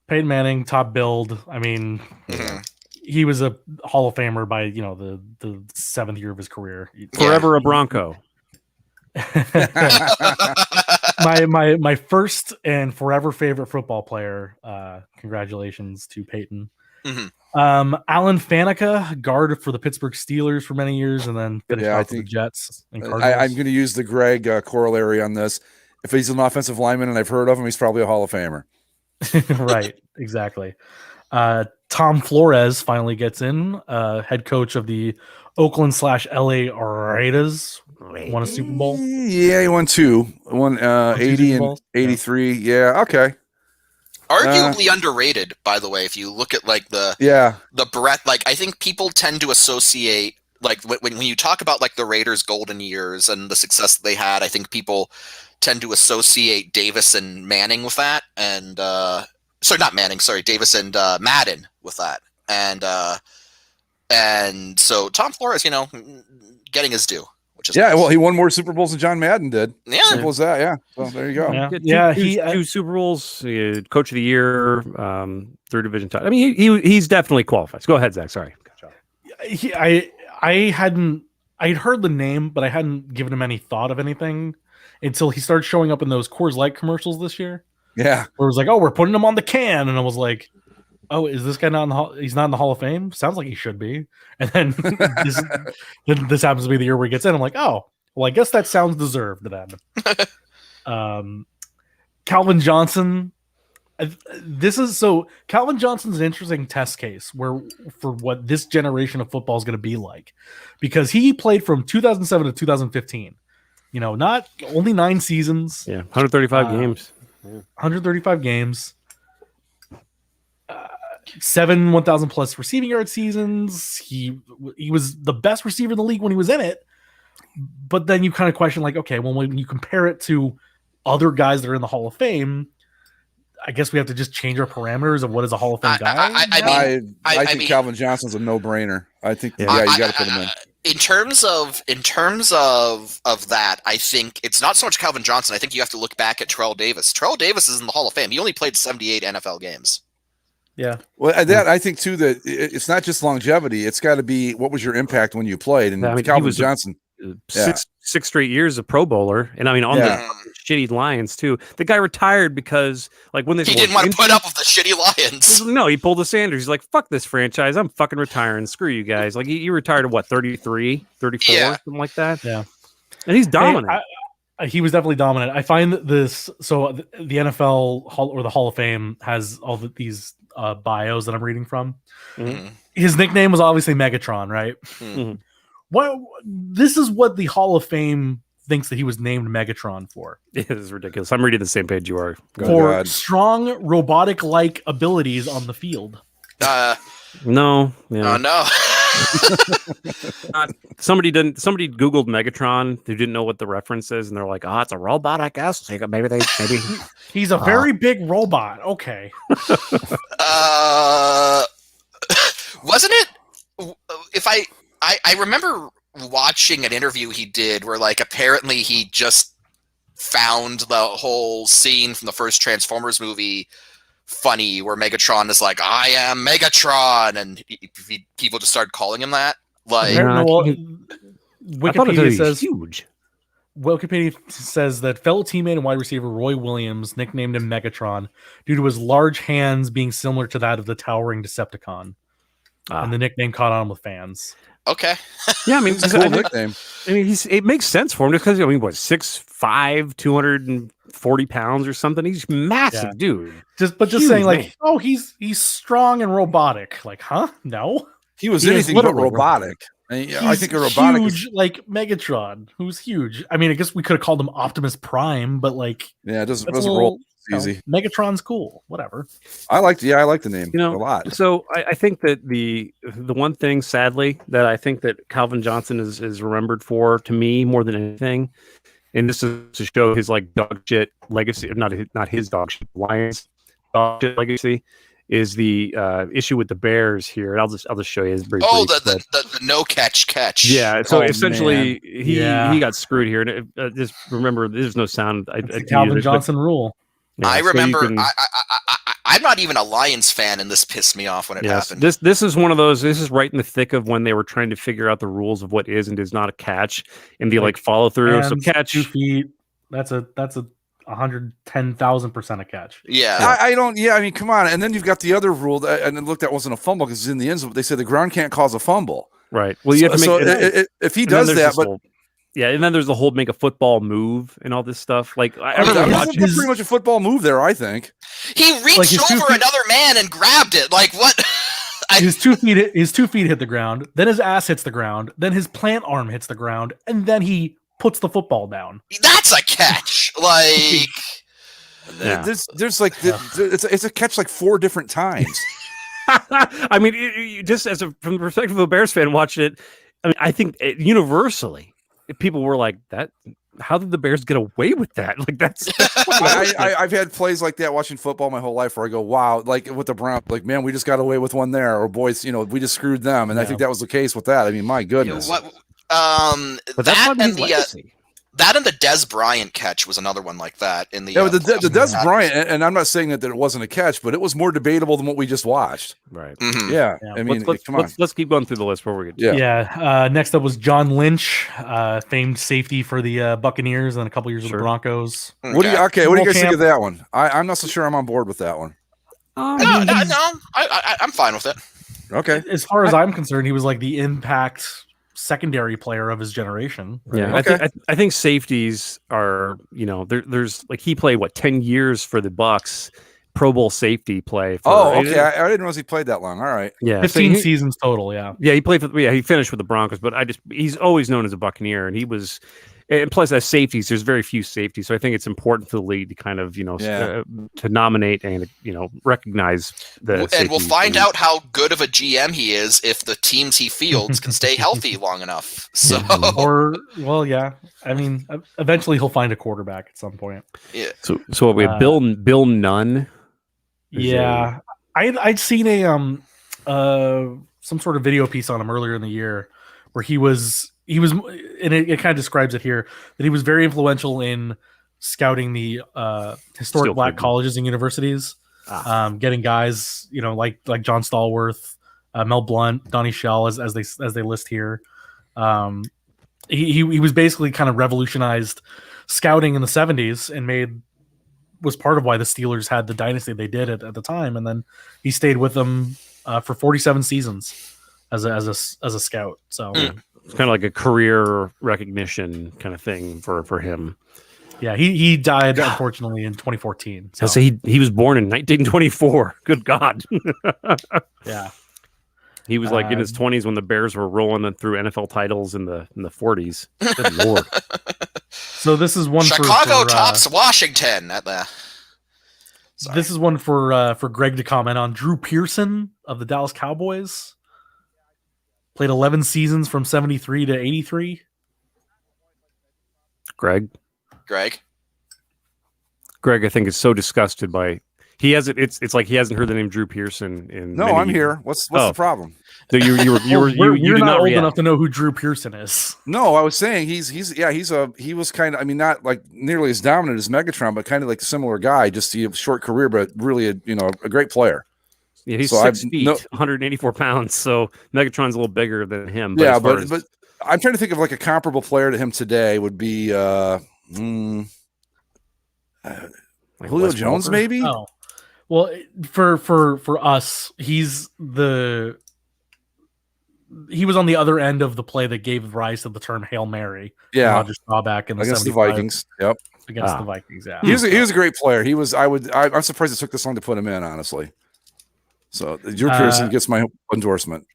Peyton Manning, top build. I mean, he was a Hall of Famer by the 7th year of his career. Forever a Bronco. my first and forever favorite football player. Congratulations to Peyton. Alan Faneca, guard for the Pittsburgh Steelers for many years, and then finished off with the Jets. And I'm going to use the Greg corollary on this. If he's an offensive lineman and I've heard of him, he's probably a Hall of Famer. Right, exactly. Tom Flores finally gets in, head coach of the Oakland/LA Raiders. Won a Super Bowl. Yeah, he won 2. Won 80 and 83. Yeah, okay. Arguably underrated, by the way. If you look at the breadth, I think people tend to associate when you talk about the Raiders' golden years and the success that they had. I think people tend to associate Davis and Manning with that, and Davis and Madden with that, and so Tom Flores, getting his due. Well, he won more Super Bowls than John Madden did. Yeah, simple as that. Yeah, so there you go. Yeah, he 2 Super Bowls, Coach of the Year, 3rd division title. I mean, he's definitely qualified. Go ahead, Zach. Sorry. I'd heard the name, but I hadn't given him any thought of anything until he started showing up in those Coors Light commercials this year. Yeah, where it was like, oh, we're putting him on the can, and I was like, oh, is this guy not in the Hall? He's not in the Hall of Fame? Sounds like he should be. And then this happens to be the year where he gets in. I'm like, oh, well, I guess that sounds deserved then. Calvin Johnson. Calvin Johnson's an interesting test case for what this generation of football is going to be like, because he played from 2007 to 2015. Not only 9 seasons. Yeah, 135 games. 135 games. 7 1,000 plus receiving yard seasons. He was the best receiver in the league when he was in it. But then you kind of question, like, okay, well, when you compare it to other guys that are in the Hall of Fame, I guess we have to just change our parameters of what is a Hall of Fame guy. I think Calvin Johnson's a no-brainer. I think you got to put him in. In terms of that, I think it's not so much Calvin Johnson. I think you have to look back at Terrell Davis. Terrell Davis is in the Hall of Fame. He only played 78 NFL games. Yeah. Well, that I think too that it's not just longevity. It's got to be what was your impact when you played. And Calvin Johnson, six straight years of Pro Bowler, and I mean on the shitty Lions too. The guy retired because when they he didn't want to put up with the shitty Lions. No, he pulled a Sanders. He's like, fuck this franchise. I'm fucking retiring. Screw you guys. Like he retired at what, 33, 34, something like that. Yeah. And he's dominant. He was definitely dominant. I find this so the NFL Hall or the Hall of Fame has all these bios that I'm reading from. Mm-hmm. His nickname was obviously Megatron, right? Mm-hmm. This is what the Hall of Fame thinks that he was named Megatron for. It is ridiculous. I'm reading the same page you are. For strong robotic-like abilities on the field. No. Yeah. Oh no. Somebody Googled Megatron who didn't know what the reference is, and they're like, "Oh, it's a robot, I guess." Maybe he's a very big robot. Okay. Wasn't it? If I remember watching an interview he did where apparently he just found the whole scene from the first Transformers movie funny, where Megatron is like, "I am Megatron," and people just started calling him that. Wikipedia says huge. Wikipedia says that fellow teammate and wide receiver Roy Williams nicknamed him Megatron due to his large hands being similar to that of the towering Decepticon, and the nickname caught on with fans. Okay. Yeah, I mean, it's a cool nickname. I mean, it makes sense for him because what 6'5", 240 pounds or something. He's massive, dude. Just saying, he's strong and robotic. Like, huh? No, he was anything but robotic. I think a robotic huge, like Megatron, who's huge. I mean, I guess we could have called him Optimus Prime, but it doesn't roll easy. Megatron's cool. Whatever. I like the name a lot. So I think that the one thing, sadly, that I think that Calvin Johnson is remembered for, to me, more than anything, and this is to show his dog shit legacy, not his dog shit, Lions dog shit legacy, is the issue with the Bears here. And I'll just show you his brief. The no catch. Yeah. So essentially, he got screwed here. And just remember, there's no sound. It's the Calvin Johnson rule. Yeah, I remember. I'm not even a Lions fan, and this pissed me off when it happened. This is one of those. This is right in the thick of when they were trying to figure out the rules of what is and is not a catch, and the follow through. So catch 2 feet. That's a 110,000% a catch. Yeah, I don't. Yeah, I mean, come on. And then you've got the other rule, that wasn't a fumble because it's in the end zone. They said the ground can't cause a fumble. Right. Well, you have to make it. If he does that, but. And then there's the whole make a football move and all this stuff. That's pretty much a football move there, I think. He reached over another man and grabbed it. Like what? His 2 feet hit the ground. Then his ass hits the ground. Then his plant arm hits the ground, and then he puts the football down. That's a catch. There's it's a catch 4 different times. I mean, just from the perspective of a Bears fan watching it, I mean, I think universally. People were like, "That? How did the Bears get away with that?" That's. I've had plays like that watching football my whole life where I go, "Wow!" Like with the Browns, man, we just got away with one there, or boys, we just screwed them, and I think that was the case with that. I mean, my goodness. But that's that and the Dez Bryant catch was another one like that in the. The Dez Bryant, and I'm not saying that it wasn't a catch, but it was more debatable than what we just watched. Right. Mm-hmm. Yeah. I mean, come on. Let's keep going through the list before we get. Yeah. Next up was John Lynch, famed safety for the Buccaneers and a couple years with the Broncos. What do you guys think of that one? I'm not so sure I'm on board with that one. No, I'm fine with it. Okay. As far as I'm concerned, he was the impact secondary player of his generation. Right? Yeah, okay. I think safeties are, there's he played 10 years for the Bucs, Pro Bowl safety play. Okay. I didn't realize he played that long. All right. Yeah, 15 seasons total. Yeah. Yeah, he played he finished with the Broncos, but he's always known as a Buccaneer, and he was. And plus, as safeties, there's very few safeties, so I think it's important for the league to kind of, to nominate and recognize the. And we'll find out how good of a GM he is if the teams he fields can stay healthy long enough. So, I mean, eventually he'll find a quarterback at some point. Yeah. So we have Bill Nunn. I'd seen some sort of video piece on him earlier in the year where he was, and it kind of describes it here, that he was very influential in scouting the historic black colleges and universities, getting guys, like John Stallworth, Mel Blount, Donnie Shell, as they list here. He was basically kind of revolutionized scouting in the 70s and was part of why the Steelers had the dynasty they did at the time. And then he stayed with them for 47 seasons as a scout. So it's kind of like a career recognition kind of thing for him. Yeah, he died unfortunately in 2014. So he was born in 1924. Good God. Yeah. He was like in his 20s when the Bears were rolling through NFL titles in the 40s. Good Lord. So this is one Chicago tops Washington at the. Sorry. This is one for Greg to comment on. Drew Pearson of the Dallas Cowboys played 11 seasons from 73 to 83. Greg, Greg, I think is so disgusted by he hasn't. It's like he hasn't heard the name Drew Pearson in. No, I'm here. What's the problem? So you're not old enough to know who Drew Pearson is. No, I was saying he was kind of, I mean, not like nearly as dominant as Megatron, but kind of like a similar guy. Just a short career, but really a great player. Yeah, he's 6 feet, 184 pounds. So Megatron's a little bigger than him. But but I'm trying to think of like a comparable player to him today would be Julio Jones, maybe. Oh, well, for us, he was on the other end of the play that gave rise to the term Hail Mary. Yeah, Roger Staubach against the Vikings. Yep, against the Vikings. Yeah, he was a great player. He was. I'm surprised it took this long to put him in, honestly. So Drew Pearson gets my endorsement.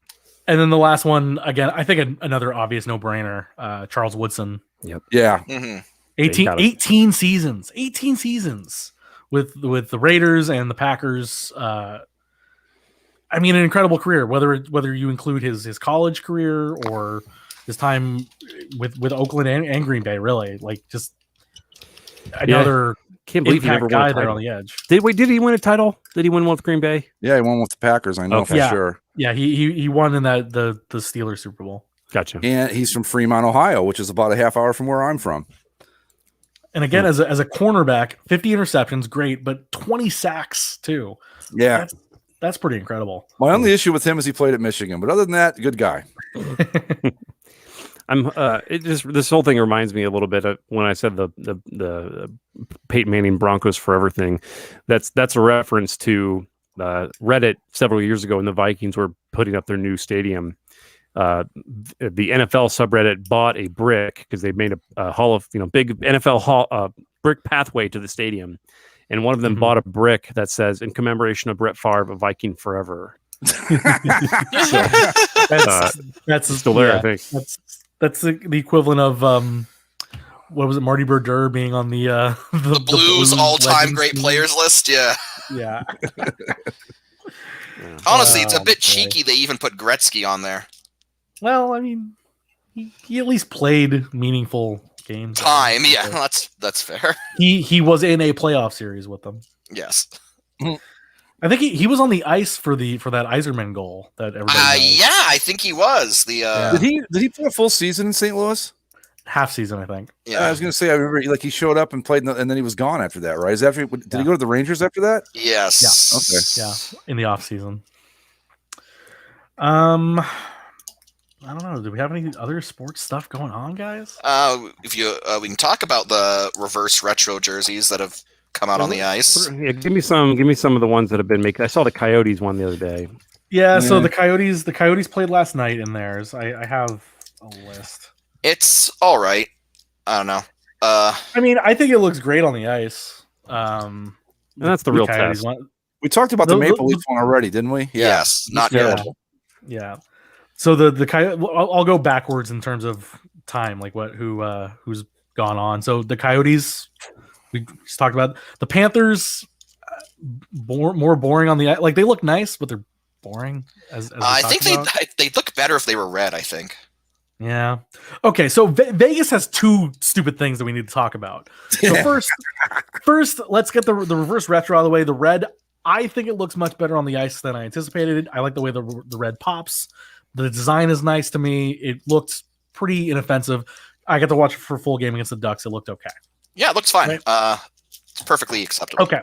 And then the last one, again, I think another obvious no-brainer, Charles Woodson. Yep. Yeah. Mm-hmm. 18 seasons. 18 seasons with the Raiders and the Packers. I mean, an incredible career, whether you include his college career or his time with Oakland and Green Bay, really. Like, just another can't believe he never won a title there on the edge. Did he win a title? Did he win one with Green Bay? Yeah, he won with the Packers. I know for sure. Yeah, he won in the Steelers Super Bowl. Gotcha. And he's from Fremont, Ohio, which is about a half hour from where I'm from. And again, as a cornerback, 50 interceptions, great, but 20 sacks too. Yeah, that's pretty incredible. My only issue with him is he played at Michigan, but other than that, good guy. This whole thing reminds me a little bit of when I said the Peyton Manning Broncos Forever thing. That's a reference to Reddit several years ago when the Vikings were putting up their new stadium. The NFL subreddit bought a brick because they made a hall of big NFL hall brick pathway to the stadium, and one of them bought a brick that says in commemoration of Brett Favre, a Viking forever. That's still there, I think. That's the equivalent of what was it, Marty Brodeur being on the Blues all-time great players list. Yeah. Honestly, it's a bit cheeky they even put Gretzky on there. Well, I mean, he at least played meaningful games. Yeah, that's fair. He was in a playoff series with them. Yes. I think he was on the ice for that Yzerman goal that everybody knows. Yeah, I think he was. Did he play a full season in St. Louis? Half season, I think. Yeah, I was going to say, I remember he showed up and played, and then he was gone after that, right? Did he go to the Rangers after that? Yes. Yeah. Okay. Yeah, in the off season. I don't know. Do we have any other sports stuff going on, guys? We can talk about the reverse retro jerseys that have come out on the ice. Yeah, give me some of the ones that have been making. I saw the Coyotes one the other day. Yeah, so the Coyotes played last night in theirs. I have a list. It's all right. I don't know. I mean, I think it looks great on the ice. And that's the real test. We talked about the Maple Leafs one already, didn't we? Yeah. Yes, not good. Yeah. So the Coyotes, I'll go backwards in terms of time, like who's gone on. So the Coyotes, we just talked about the Panthers, more boring on the like. They look nice, but they're boring. As I think they look better if they were red. I think. Yeah. Okay. So Vegas has two stupid things that we need to talk about. So first, let's get the reverse retro out of the way. The red, I think it looks much better on the ice than I anticipated. I like the way the red pops. The design is nice to me. It looked pretty inoffensive. I got to watch it for a full game against the Ducks. It looked okay. Yeah, it looks fine. Right? It's perfectly acceptable. Okay.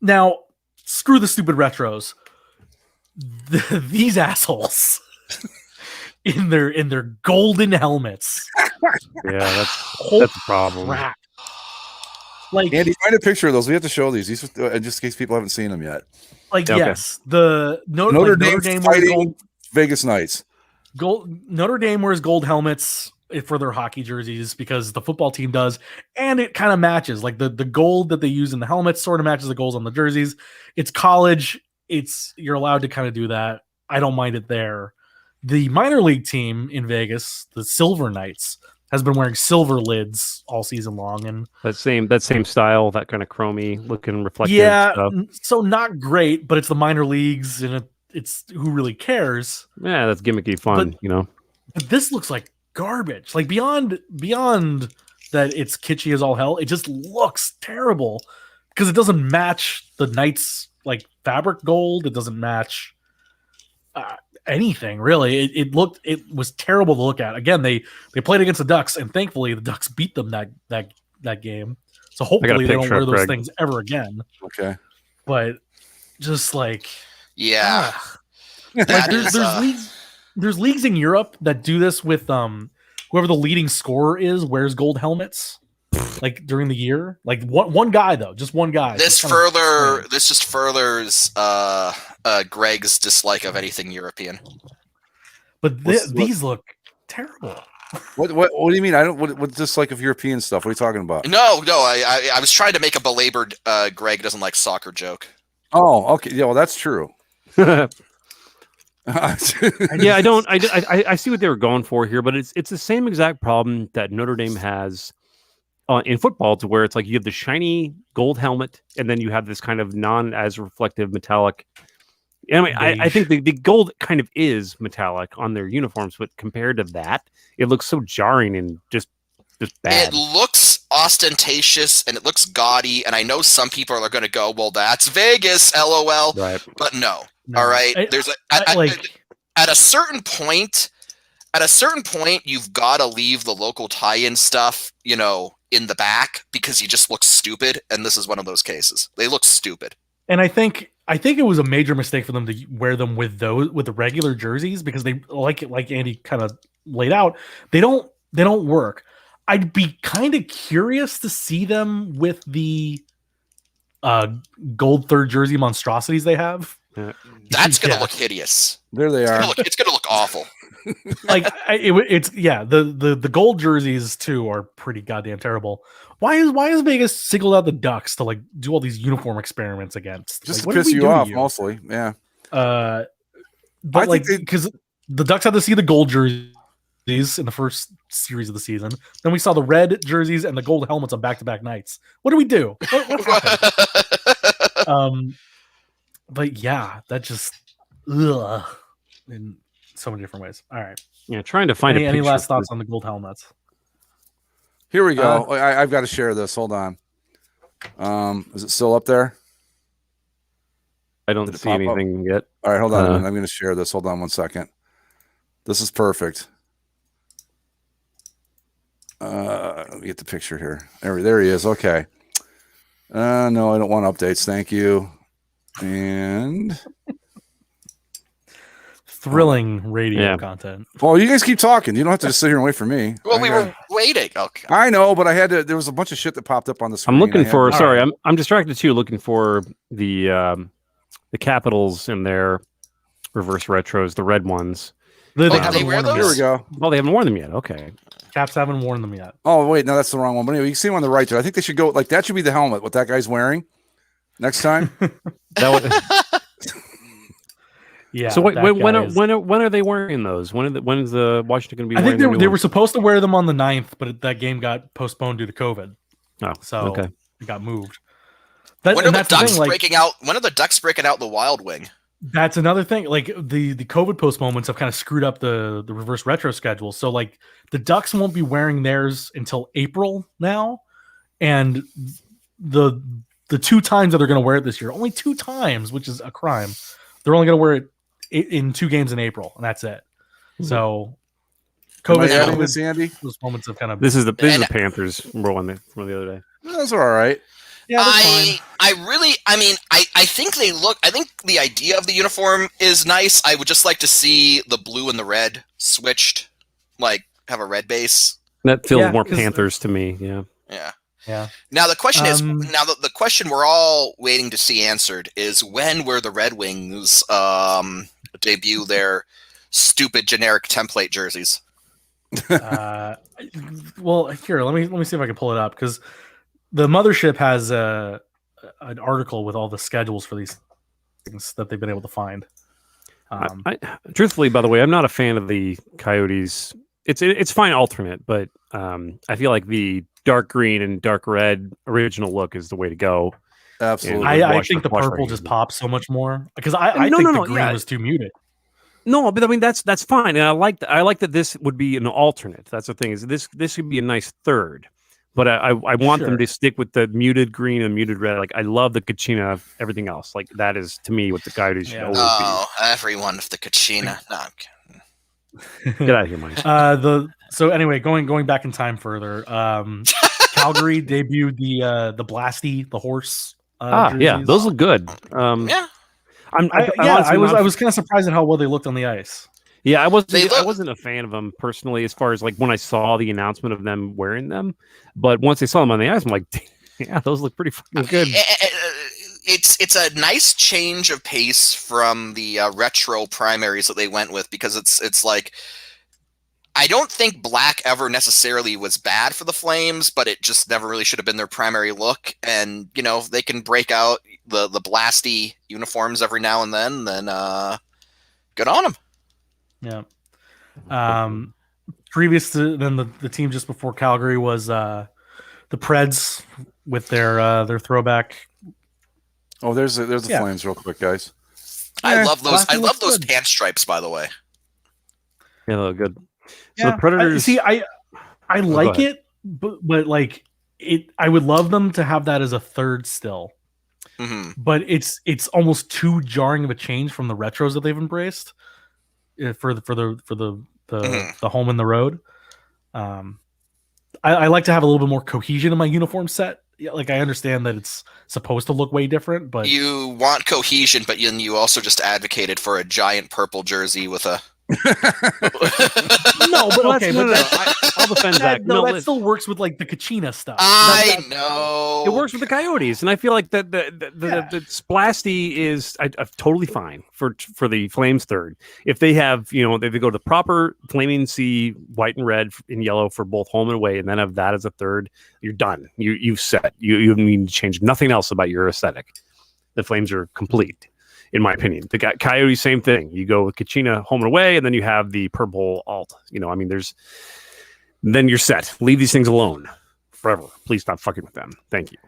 Now, screw the stupid retros. These assholes in their golden helmets. Yeah, that's a problem. Crap. Like, Andy, find a picture of those. We have to show these. These just in case people haven't seen them yet. Like, okay. Yes, the Notre Dame fighting gold, Vegas Knights. Notre Dame wears gold helmets for their hockey jerseys because the football team does, and it kind of matches. Like the gold that they use in the helmets sort of matches the goals on the jerseys. It's college. You're allowed to kind of do that. I don't mind it there. The minor league team in Vegas, the Silver Knights, has been wearing silver lids all season long, and that same style, that kind of chromy looking reflective. Yeah, stuff. So not great, but it's the minor leagues, and it's who really cares. Yeah, that's gimmicky fun, But this looks like garbage. Like beyond that, it's kitschy as all hell. It just looks terrible because it doesn't match the Knights like fabric gold. It doesn't match anything really. It was terrible to look at. Again, they played against the Ducks, and thankfully the Ducks beat them that game. So hopefully they don't wear those things ever again. Okay, but just like there's leagues in Europe that do this with whoever the leading scorer is wears gold helmets like during the year. Like one guy though, just one guy. This just furthers Greg's dislike of anything European. But these look terrible. What do you mean? I don't. What dislike of European stuff? What are you talking about? No. I was trying to make a belabored Greg doesn't like soccer joke. Oh, okay. Yeah, well, that's true. Yeah, I see what they were going for here, but it's the same exact problem that Notre Dame has in football, to where it's like you have the shiny gold helmet, and then you have this kind of non-as reflective metallic. Anyway, I think the gold kind of is metallic on their uniforms, but compared to that, it looks so jarring and just bad. It looks ostentatious and it looks gaudy, and I know some people are going to go, "Well, that's Vegas, LOL." Right. But no. All right. At a certain point, you've got to leave the local tie-in stuff, in the back because you just look stupid. And this is one of those cases. They look stupid. And I think it was a major mistake for them to wear them with the regular jerseys because they like Andy kind of laid out. They don't work. I'd be kind of curious to see them with the gold third jersey monstrosities they have. That's gonna look hideous. There they are. It's gonna look awful. The gold jerseys too are pretty goddamn terrible. Why is Vegas singled out the Ducks to do all these uniform experiments against? Just to piss you off, mostly. Yeah. But because the Ducks had to see the gold jerseys in the first series of the season, then we saw the red jerseys and the gold helmets on back-to-back nights. What do we do? What happened? But yeah, that just in so many different ways. All right. Yeah, trying to find any last thoughts on the gold helmets? Here we go. I've got to share this. Hold on. Is it still up there? I don't see anything yet. All right, hold on. I'm going to share this. Hold on 1 second. This is perfect. Let me get the picture here. There he is. Okay. No, I don't want updates. Thank you. And thrilling radio content. Well, you guys keep talking. You don't have to just sit here and wait for me. Well, we were waiting. Okay. I know, but I had to. There was a bunch of shit that popped up on the screen. I'm looking for. Sorry, I'm distracted too. Looking for the Capitals in their reverse retros, the red ones. They wear those? Here we go. Oh, they haven't worn them yet. Okay. Caps haven't worn them yet. Oh wait, no, that's the wrong one. But anyway, you can see them on the right there. I think they should go that should be the helmet. What that guy's wearing next time. Yeah. So wait, that when guy is- are they wearing those? When is the Washington going to be? I think wearing they were supposed to wear them on the 9th, but that game got postponed due to COVID. Oh, So okay. it got moved. When are the that's the Ducks thing, like, breaking out? When are the Ducks breaking out the Wild Wing? that's another thing. Like the COVID postponements have kind of screwed up the reverse retro schedule. So like the Ducks won't be wearing theirs until April now, and the 2 times that they're going to wear it this year, only 2 times, which is a crime. They're only going to wear it in 2 games in April, and that's it. So Am I adding this, Andy? those moments of kind of This is the Panthers one from the other day. Those are all right. yeah. That's fine. I think they look. I think the idea of the uniform is nice. I would just like to see the blue and the red switched, like have a red base. That feels Yeah, more 'cause- Panthers to me. Yeah. Yeah. Yeah. Now the question is, the question we're all waiting to see answered is when will the Red Wings debut their stupid generic template jerseys? Well, here, let me see if I can pull it up, because the mothership has an article with all the schedules for these things that they've been able to find. Truthfully, by the way, I'm not a fan of the Coyotes. It's fine alternate, but I feel like the dark green and dark red original look is the way to go. Absolutely. I think the purple just pops so much more, because I think the green was too muted. No, but I mean that's fine, and I like that this would be an alternate. That's the thing, is this would be a nice third, but I want them to stick with the muted green and muted red. Like I love the Kachina, everything else. Like that is to me what the Coyotes should always Oh, everyone with the Kachina. No, I'm kidding. be. Get out of here, Mike. So anyway, going back in time further, Calgary debuted the Blasty, the horse. Yeah, jerseys. those look good. Yeah. I was kind of surprised at how well they looked on the ice. Yeah, I wasn't a fan of them personally, as far as like when I saw the announcement of them wearing them. But once I saw them on the ice, I'm like, yeah, those look pretty fucking good. It's a nice change of pace from the retro primaries that they went with, because it's like, I don't think black ever necessarily was bad for the Flames, but it just never really should have been their primary look. And if they can break out the Blasty uniforms every now and then good on them. Yeah. Previous to then, the team just before Calgary was the Preds with their throwback. Oh, there's the Flames real quick, guys. I love those. I love those good. pant stripes, by the way. Yeah, they look good. So Yeah, the Predators. I like it, but like it, I would love them to have that as a third still. Mm-hmm. But it's almost too jarring of a change from the retros that they've embraced for the home and the road. I like to have a little bit more cohesion in my uniform set. Yeah, like I understand that it's supposed to look way different, but You want cohesion, but you also just advocated for a giant purple jersey with a. no, but Well, okay, no, but I'll defend that. that still works with like the Kachina stuff. I know It works with the Coyotes, and I feel like the Splasty is totally fine for the Flames third. If they have, if they go to the proper flaming sea, white and red and yellow for both home and away, and then have that as a third, you're done. You've set. You need to change nothing else about your aesthetic. The Flames are complete, in my opinion. The Coyotes, same thing. You go with Kachina home and away, and then you have the purple alt. Then you're set. Leave these things alone forever. Please stop fucking with them. Thank you.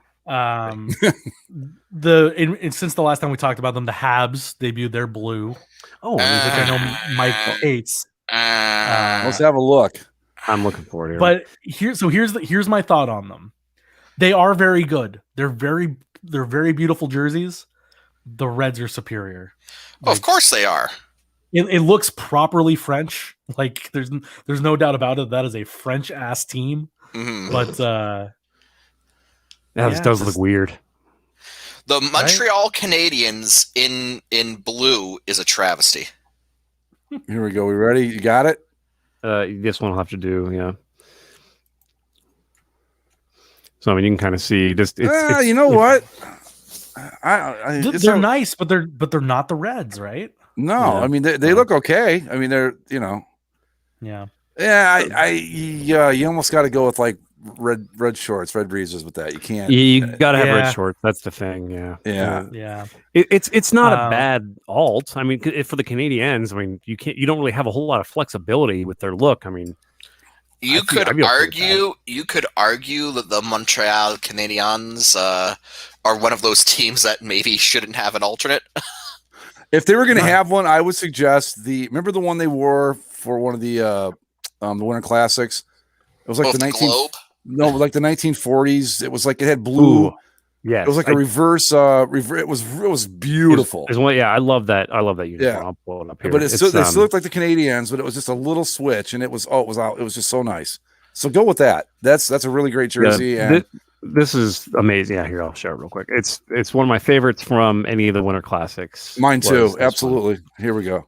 Since the last time we talked about them, the Habs debuted their blue. Oh, which I know Mike hates. Let's have a look. I'm looking forward to it. But here's my thought on them. They are very good. They're very beautiful jerseys. The Reds are superior. Of course they are. It looks properly French. Like there's no doubt about it. That is a French ass team. Mm-hmm. But this does look weird. The Montreal Canadiens in blue is a travesty. Here we go. We ready? You got it? This one will have to do, yeah. So I mean, you can kind of see just. You know what? They're nice, but they're not the Reds, right? No, Yeah. I mean they look okay. I mean they're Yeah. Yeah, you almost got to go with like red shorts, red breezes with that. You can't. You gotta have red shorts. That's the thing. Yeah. It's not a bad alt. I mean, for the Canadiens, I mean, you don't really have a whole lot of flexibility with their look. I mean, you could argue that the Montreal Canadiens are one of those teams that maybe shouldn't have an alternate. If they were going to have one, I would suggest remember the one they wore for one of the Winter Classics. It was like the Globe. No, like the 1940s. It was like it had blue. Yeah, it was like a reverse. It was beautiful. I love that. I love that uniform. Yeah. I'll pull it up here. But it still looked like the Canadiens, but it was just a little switch, and it was just so nice. So go with that. That's a really great jersey. Yeah, this is amazing. Yeah, here I'll show it real quick. It's one of my favorites from any of the Winter Classics. Mine too. Absolutely. Here we go.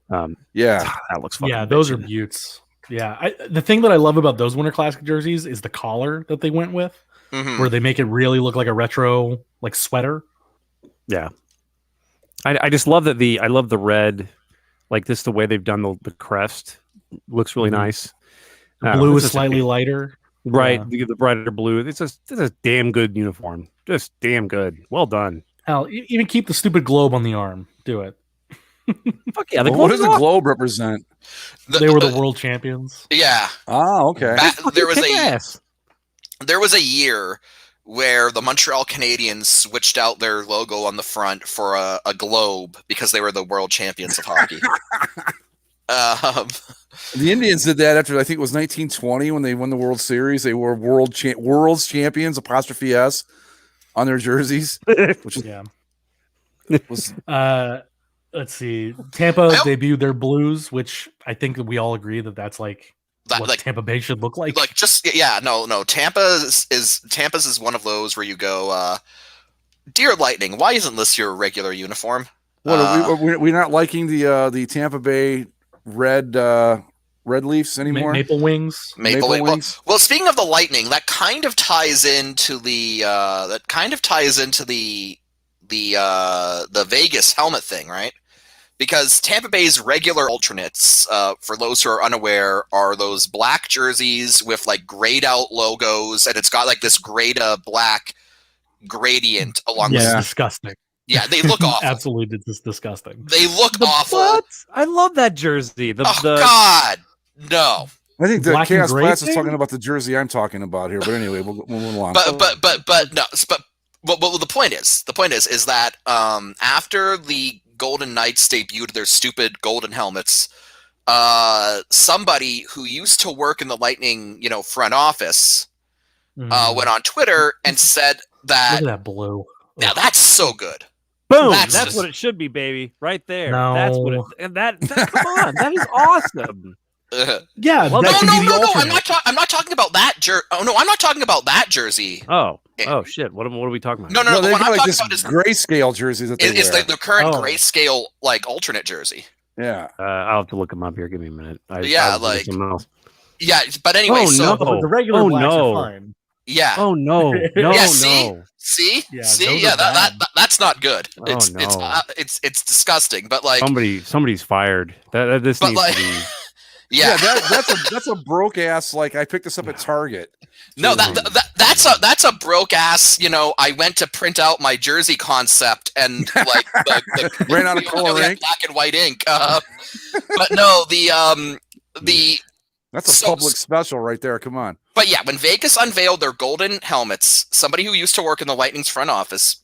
Yeah, that looks fun. Yeah, those are beauts. Yeah, the thing that I love about those Winter Classic jerseys is the collar that they went with, where they make it really look like a retro like sweater. Yeah, I just love that I love the red, like this. The way they've done the crest looks really nice. Blue is slightly lighter, right? The brighter blue. It's a damn good uniform. Just damn good. Well done. Hell, even keep the stupid globe on the arm. Do it. Fuck yeah! What does the globe represent? They were the world champions. Yeah. Oh, okay. There was a year where the Montreal Canadiens switched out their logo on the front for a globe because they were the world champions of hockey. The Indians did that after I think it was 1920 when they won the World Series. They wore world's champions 'S on their jerseys, which was let's see. Tampa debuted their blues, which I think we all agree that's like what Tampa Bay should look like. Tampa's is one of those where you go, Dear Lightning, why isn't this your regular uniform? What we're not liking the Tampa Bay red Leafs anymore. Maple Wings. Maple Wings. Well, speaking of the Lightning, that kind of ties into the Vegas helmet thing, right? Because Tampa Bay's regular alternates, for those who are unaware, are those black jerseys with like grayed out logos, and it's got like this gray to black gradient along the disgusting. Yeah, they look awful. Absolutely, it's disgusting. They look awful. What? I love that jersey. God, no. I think the Chaos Blast is talking about the jersey I'm talking about here, but anyway, we'll move along. But the point is that after the Golden Knights debuted their stupid golden helmets, somebody who used to work in the Lightning, front office, went on Twitter and said that. Look at that blue. Now that's so good. Boom! That's what it should be, baby. Right there. No. That's what it. That come on, that is awesome. Yeah. No. I'm not talking about that jersey. Oh no, I'm not talking about that jersey. Oh shit! What are we talking about? No. They What I'm like talking this about is grayscale jersey that they it's wear. like the current grayscale like alternate jersey. Yeah. I'll have to look them up here. Give me a minute. Yeah, but anyway, the regular blacks are fine. Yeah. Oh no. See? Yeah, See? Yeah, that's not good. It's disgusting. But like somebody's fired. This needs to be. Yeah, that's a broke ass. Like I picked this up at Target. No, that's a broke ass. I went to print out my jersey concept and like the ran out of color ink, black and white ink. But no, the that's a public special right there. Come on. But yeah, when Vegas unveiled their golden helmets, somebody who used to work in the Lightning's front office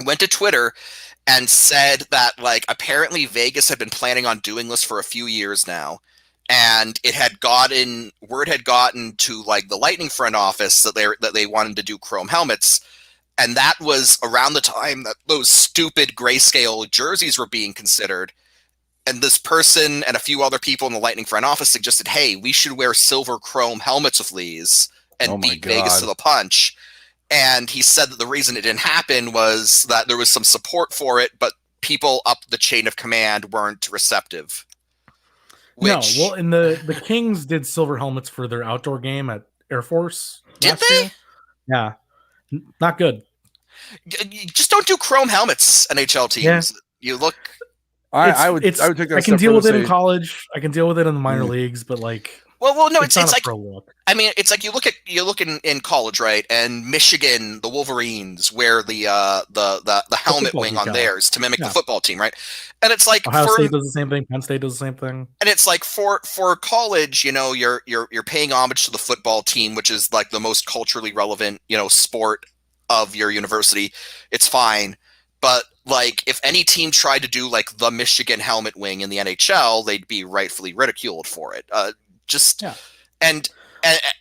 went to Twitter and said that like apparently Vegas had been planning on doing this for a few years now. And word had gotten to like the Lightning front office that they wanted to do chrome helmets, and that was around the time that those stupid grayscale jerseys were being considered. And this person and a few other people in the Lightning front office suggested, "Hey, we should wear silver chrome helmets with these and beat Vegas to the punch." And he said that the reason it didn't happen was that there was some support for it, but people up the chain of command weren't receptive. And the Kings did silver helmets for their outdoor game at Air Force. Did they? Year. Yeah. Not good. You just don't do chrome helmets, NHL teams. Yeah. You look... I would take that. I can deal with it in college. I can deal with it in the minor leagues, but like Well, no, it's not a like pro look. I mean, it's like you look in college, right? And Michigan, the Wolverines wear the helmet wing on theirs to mimic the football team, right? And it's like Ohio State does the same thing. Penn State does the same thing. And it's like for college, you know, you're paying homage to the football team, which is like the most culturally relevant, you know, sport of your university. It's fine, but like if any team tried to do like the Michigan helmet wing in the NHL, they'd be rightfully ridiculed for it. And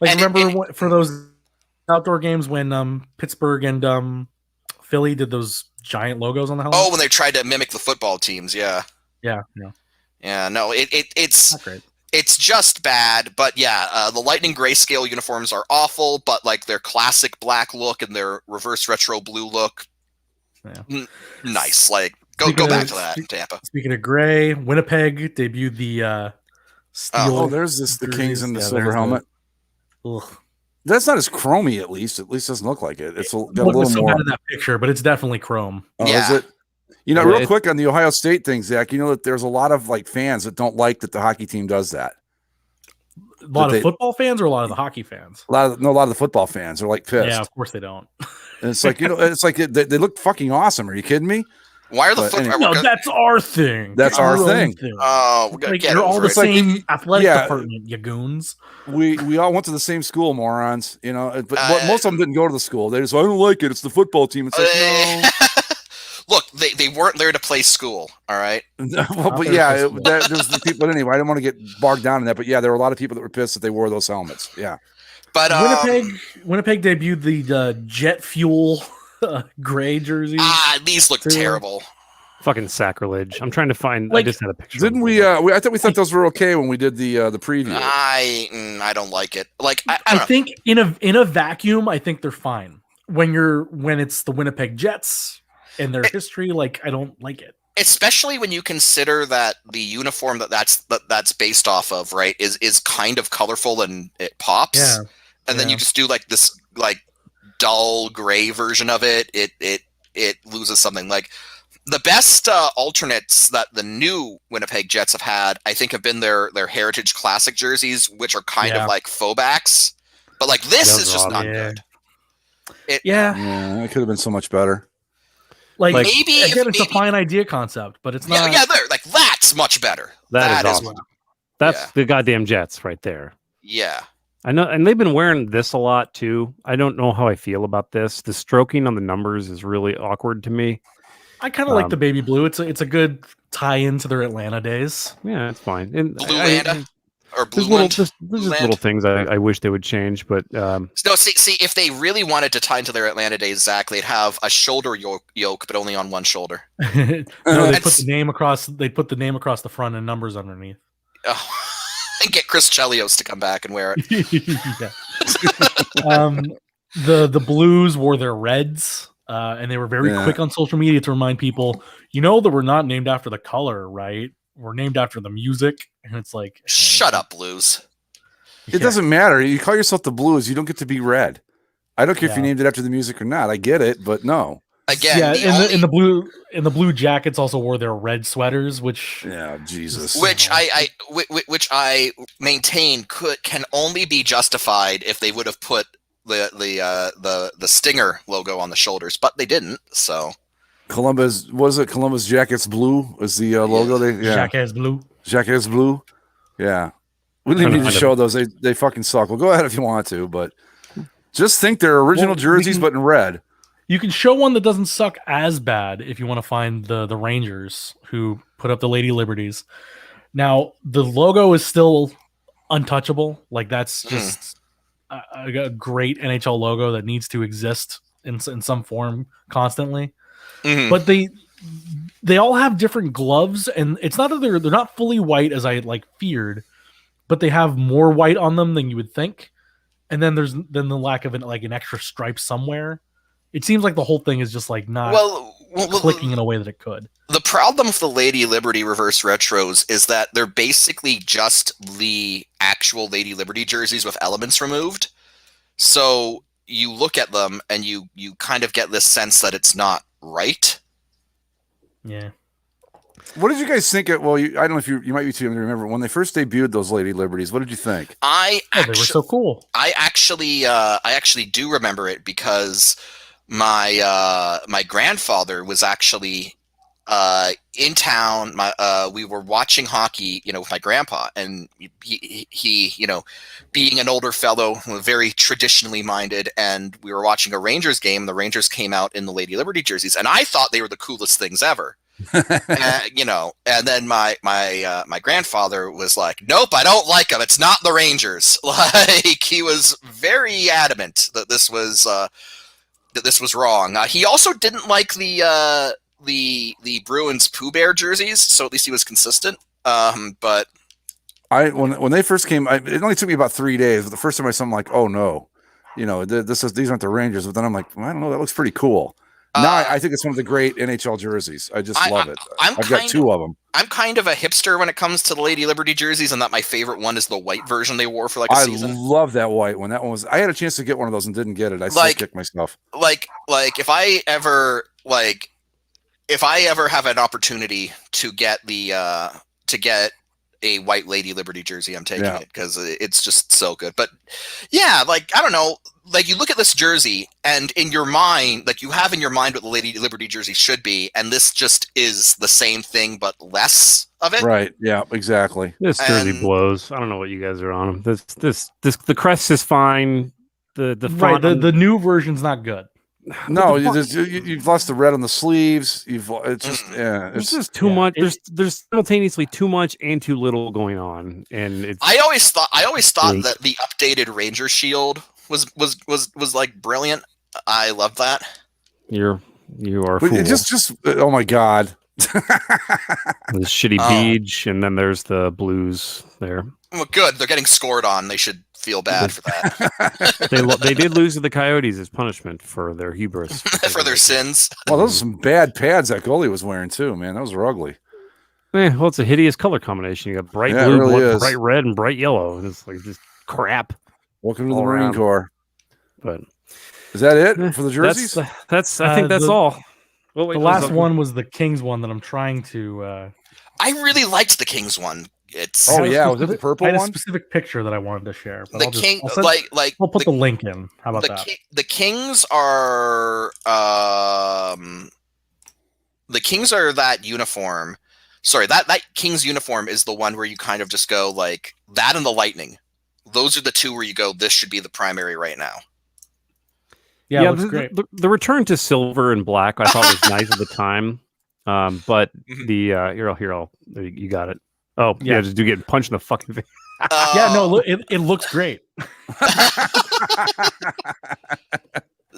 remember for those outdoor games when Pittsburgh and Philly did those giant logos on the helmet? Oh, when they tried to mimic the football teams, yeah. Yeah. No, it's not great. It's just bad, but yeah, the Lightning grayscale uniforms are awful, but like their classic black look and their reverse retro blue look, nice. Like go back to that, Tampa. Speaking of gray, Winnipeg debuted the steel. Oh, there's the Kings in the silver helmet. That's not as chromy, at least. At least it doesn't look like it. It's got a little more in that picture, but it's definitely chrome. Oh, is it? You know, real quick on the Ohio State thing, Zach. You know that there's a lot of like fans that don't like that the hockey team does that. A lot of football fans or a lot of the hockey fans? A lot of the football fans are like pissed. Yeah, of course they don't. And it's like, you know, it's like they look fucking awesome. Are you kidding me? Why are the football? No, that's our thing. That's our thing. Oh, we're gonna get you're all the same like, athletic department, you goons. We all went to the same school, morons. You know, but most of them didn't go to the school. They just, I don't like it. It's the football team. It's like, no. Look, they weren't there to play school. All right. Well, but yeah, there's the people anyway. I didn't want to get bogged down in that, but yeah, there were a lot of people that were pissed that they wore those helmets. Yeah. But Winnipeg debuted the jet fuel gray jerseys. These look terrible. Fucking sacrilege. I'm trying to find. Like, I just had a picture. Didn't we? I thought we thought those were okay when we did the preview. I don't like it. Like I think in a vacuum, I think they're fine. When it's the Winnipeg Jets and their history, like I don't like it. Especially when you consider that the uniform that's based off of, right, is kind of colorful and it pops. Yeah. And then you just do like this like dull gray version of it. It loses something. Like the best alternates that the new Winnipeg Jets have had, I think, have been their Heritage Classic jerseys, which are kind of like faux backs. But like this is just not good. It could have been so much better. Like maybe it's a fine idea concept, but it's not. Yeah, like that's much better. That is awesome. That's the goddamn Jets right there. Yeah. I know, and they've been wearing this a lot too. I don't know how I feel about this. The stroking on the numbers is really awkward to me. I kind of like the baby blue. It's a good tie-in to their Atlanta days. Yeah, it's fine. And Blue Landa or Blue There's just little things I wish they would change, but no. See, if they really wanted to tie into their Atlanta days, Zach, they'd have a shoulder yoke, but only on one shoulder. No, they put the name across. They put the name across the front and numbers underneath. Oh. And get Chris Chelios to come back and wear it. The Blues wore their reds, and they were very quick on social media to remind people, you know, that we're not named after the color, right? We're named after the music. And it's like, shut up, Blues. It doesn't matter. You call yourself the Blues, you don't get to be red. I don't care if you named it after the music or not. I get it, but no. Again, in the blue Jackets also wore their red sweaters, which Jesus, which I maintain can only be justified if they would have put the Stinger logo on the shoulders, but they didn't. So Columbus Jackets blue is the logo. Jackets blue. Yeah, we didn't need to show those. They fucking suck. Well, go ahead if you want to, but just think they're original jerseys, but in red. You can show one that doesn't suck as bad if you want to find the Rangers who put up the Lady Liberties. Now, the logo is still untouchable. Like, that's just a great NHL logo that needs to exist in some form constantly. Mm-hmm. But they all have different gloves, and it's not that they're not fully white as I feared, but they have more white on them than you would think. And then there's the lack of an extra stripe somewhere. It seems like the whole thing is just not clicking in a way that it could. The problem with the Lady Liberty reverse retros is that they're basically just the actual Lady Liberty jerseys with elements removed. So you look at them and you kind of get this sense that it's not right. Yeah. What did you guys think? I don't know if you might be too young to remember when they first debuted those Lady Liberties. What did you think? They were so cool. I actually do remember it because my grandfather was actually in town. We were watching hockey, with my grandpa, and he being an older fellow, very traditionally minded, and we were watching a Rangers game. The Rangers came out in the Lady Liberty jerseys, and I thought they were the coolest things ever. And then my grandfather was like, "Nope, I don't like them. It's not the Rangers." Like, he was very adamant that this was wrong. He also didn't like the Bruins Pooh Bear jerseys, so at least he was consistent. But when they first came, it only took me about 3 days. But the first time I saw them, like, oh no, these aren't the Rangers. But then I'm like, well, I don't know, that looks pretty cool. Now I think it's one of the great NHL jerseys. I just love it. I've got 2 of them. I'm kind of a hipster when it comes to the Lady Liberty jerseys, and that my favorite one is the white version they wore for a season. I love that white one. That one was. I had a chance to get one of those and didn't get it. I still kick myself. Like if I ever have an opportunity to get a white Lady Liberty jersey, I'm taking it because it's just so good. But yeah, I don't know. You look at this jersey, and in your mind, you have in your mind what the Lady Liberty jersey should be, and this just is the same thing but less of it. Right? Yeah, exactly. This jersey blows. I don't know what you guys are on. This the crest is fine. The font, the new version's not good. No, you've lost the red on the sleeves. It's just too much. There's simultaneously too much and too little going on, and I always thought that the updated Ranger shield was brilliant. I love that. You are a fool. Just oh my god. The shitty beach, and then there's the blues there. Well, good. They're getting scored on. They should feel bad for that. They did lose to the Coyotes as punishment for their hubris. For their sins. Well, those are some bad pads that goalie was wearing too, man. Those were ugly. Well, it's a hideous color combination. You got bright blue, bright red, and bright yellow. It's like just crap. Welcome to the Marine Corps. But is that it for the jerseys? That's I think that's all. The last one was the Kings one that I'm trying to. I really liked the Kings one. Was it the purple one? I had a specific picture that I wanted to share. But I'll put the link in. How about that? The Kings are that uniform. Sorry, that Kings uniform is the one where you kind of just go like that, and the Lightning. Those are the two where you go, this should be the primary right now. Yeah, it looks great. The return to silver and black I thought was nice at the time. But the you got it. Oh yeah, just do get punched in the fucking face. It looks great.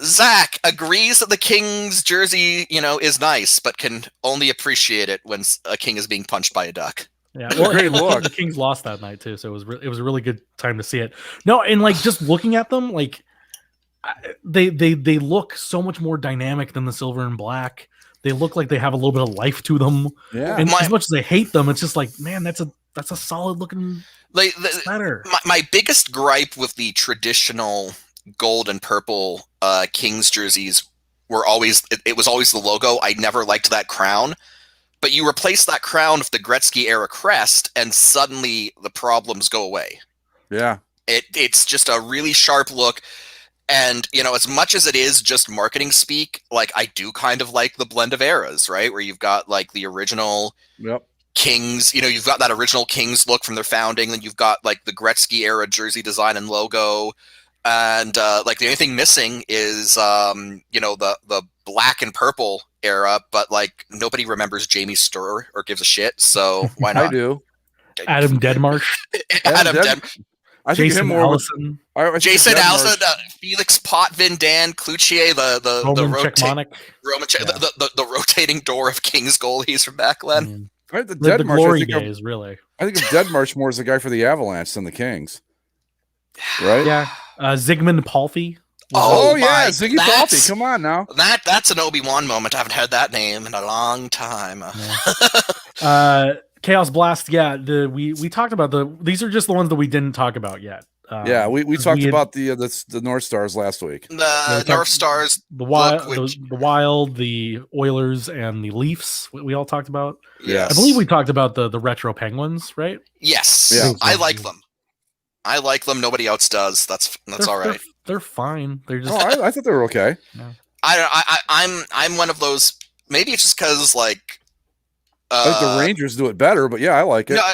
Zach agrees that the King's jersey, is nice, but can only appreciate it when a king is being punched by a duck. Yeah, well, great look. The Kings lost that night too, so it was a really good time to see it. No, and just looking at them, they look so much more dynamic than the silver and black. They look like they have a little bit of life to them. Yeah. And as much as I hate them, it's just like, man, that's a solid looking sweater. My biggest gripe with the traditional gold and purple Kings jerseys were always it was always the logo. I never liked that crown. But you replace that crown with the Gretzky era crest, and suddenly the problems go away. Yeah. It's just a really sharp look. And, as much as it is just marketing speak, I do kind of like the blend of eras, right? Where you've got the original Kings, you've got that original Kings look from their founding, then you've got the Gretzky era jersey design and logo. And the only thing missing is the black and purple era, but nobody remembers Jamie Sturr or gives a shit, so why not? I do. Adam Deadmarsh. I think Jason Allison. Jason Allison, Felix Potvin, Dan Cloutier, the rotating door of Kings goalies from back then. The glory days, really. I think of Deadmarsh more as a guy for the Avalanche than the Kings. Right? Yeah. Zygmunt Palffy. Oh yeah, Ziggy Palffy. Come on now. That's an Obi-Wan moment. I haven't heard that name in a long time. Chaos Blast. Yeah, we talked about these are just the ones that we didn't talk about yet. Yeah, we talked about the North Stars last week. The North Stars, the Wild, the Oilers, and the Leafs. We all talked about. Yes. I believe we talked about the retro Penguins, right? Yes, yeah. I like them. I like them. Nobody else does. That's all right. They're fine. They're just. I thought they were okay. Yeah. I'm one of those. Maybe it's just because like. I think the Rangers do it better, but yeah, I like it. No,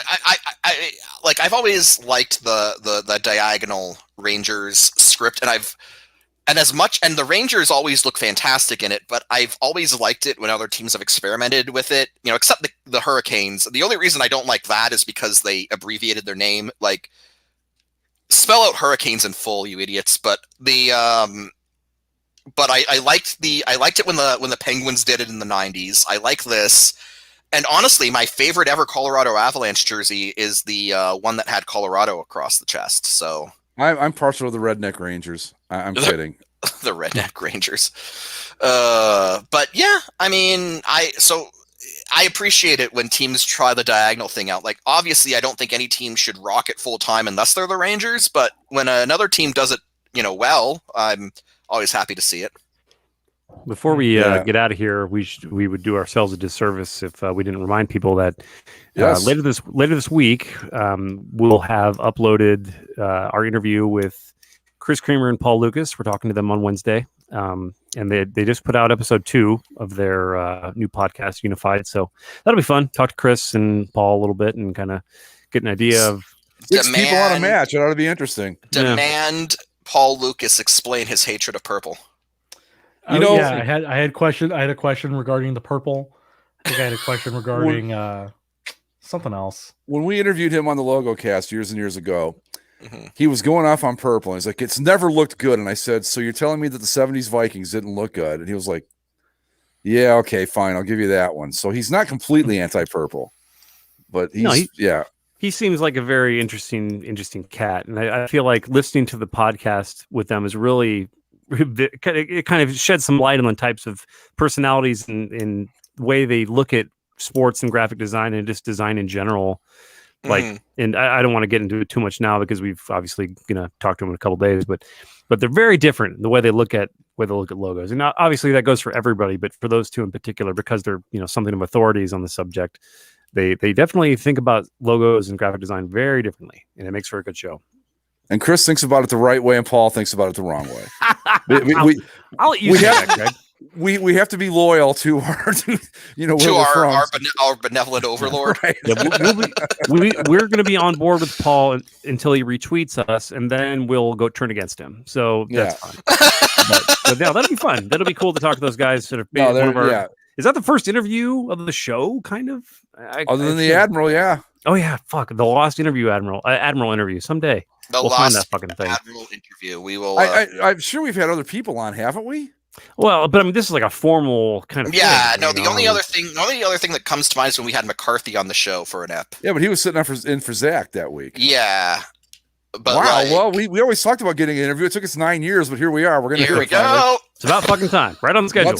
I've always liked the diagonal Rangers script, and the Rangers always look fantastic in it, but I've always liked it when other teams have experimented with it, except the Hurricanes. The only reason I don't like that is because they abbreviated their name. Like, spell out Hurricanes in full, you idiots. But I liked it when the Penguins did it in the 90s. I like this. And honestly, my favorite ever Colorado Avalanche jersey is the one that had Colorado across the chest. So I'm partial to the Redneck Rangers. I'm kidding. The Redneck Rangers. But yeah, I mean, I appreciate it when teams try the diagonal thing out. Like, obviously, I don't think any team should rock it full time unless they're the Rangers. But when another team does it, well, I'm always happy to see it. Before we get out of here, we would do ourselves a disservice if we didn't remind people that later this week we'll have uploaded our interview with Chris Creamer and Paul Lucas. We're talking to them on Wednesday, and they just put out episode 2 of their new podcast, Unified. So that'll be fun. Talk to Chris and Paul a little bit and kind of get an idea of 6 people on a match. It ought to be interesting. Demand Paul Lucas explain his hatred of purple. I had a question regarding the purple. I think I had a question regarding something else. When we interviewed him on the Logo Cast years and years ago, he was going off on purple. He's like, "It's never looked good." And I said, "So you're telling me that the '70s Vikings didn't look good?" And he was like, "Yeah, okay, fine, I'll give you that one." So he's not completely anti-purple, but he seems like a very interesting cat, and I feel like listening to the podcast with them is really. It kind of sheds some light on the types of personalities and the way they look at sports and graphic design and just design in general. Like, and I don't want to get into it too much now because we've obviously gonna talk to them in a couple of days, but they're very different in the way they look at logos. And obviously that goes for everybody, but for those two in particular, because they're something of authorities on the subject, they definitely think about logos and graphic design very differently, and it makes for a good show. And Chris thinks about it the right way, and Paul thinks about it the wrong way. I'll let you say that, Greg. We have to be loyal to our our benevolent overlord. Right. Yeah, we're going to be on board with Paul until he retweets us, and then we'll go turn against him. So that's fine. but yeah, that'll be fun. That'll be cool to talk to those guys. Sort of. Is that the first interview of the show? Kind of. Other than the Admiral, yeah. Oh yeah, fuck the lost interview, Admiral interview someday. We'll find that fucking thing. Admiral interview. We will. I'm sure we've had other people on, haven't we? Well, but I mean, this is like a formal kind of. Yeah, thing, no. The only other thing that comes to mind is when we had McCarthy on the show for an ep. Yeah, but he was sitting in for Zach that week. Yeah. But wow. Well, we always talked about getting an interview. It took us 9 years, but here we are. Here we go. It's about fucking time. Right on the schedule.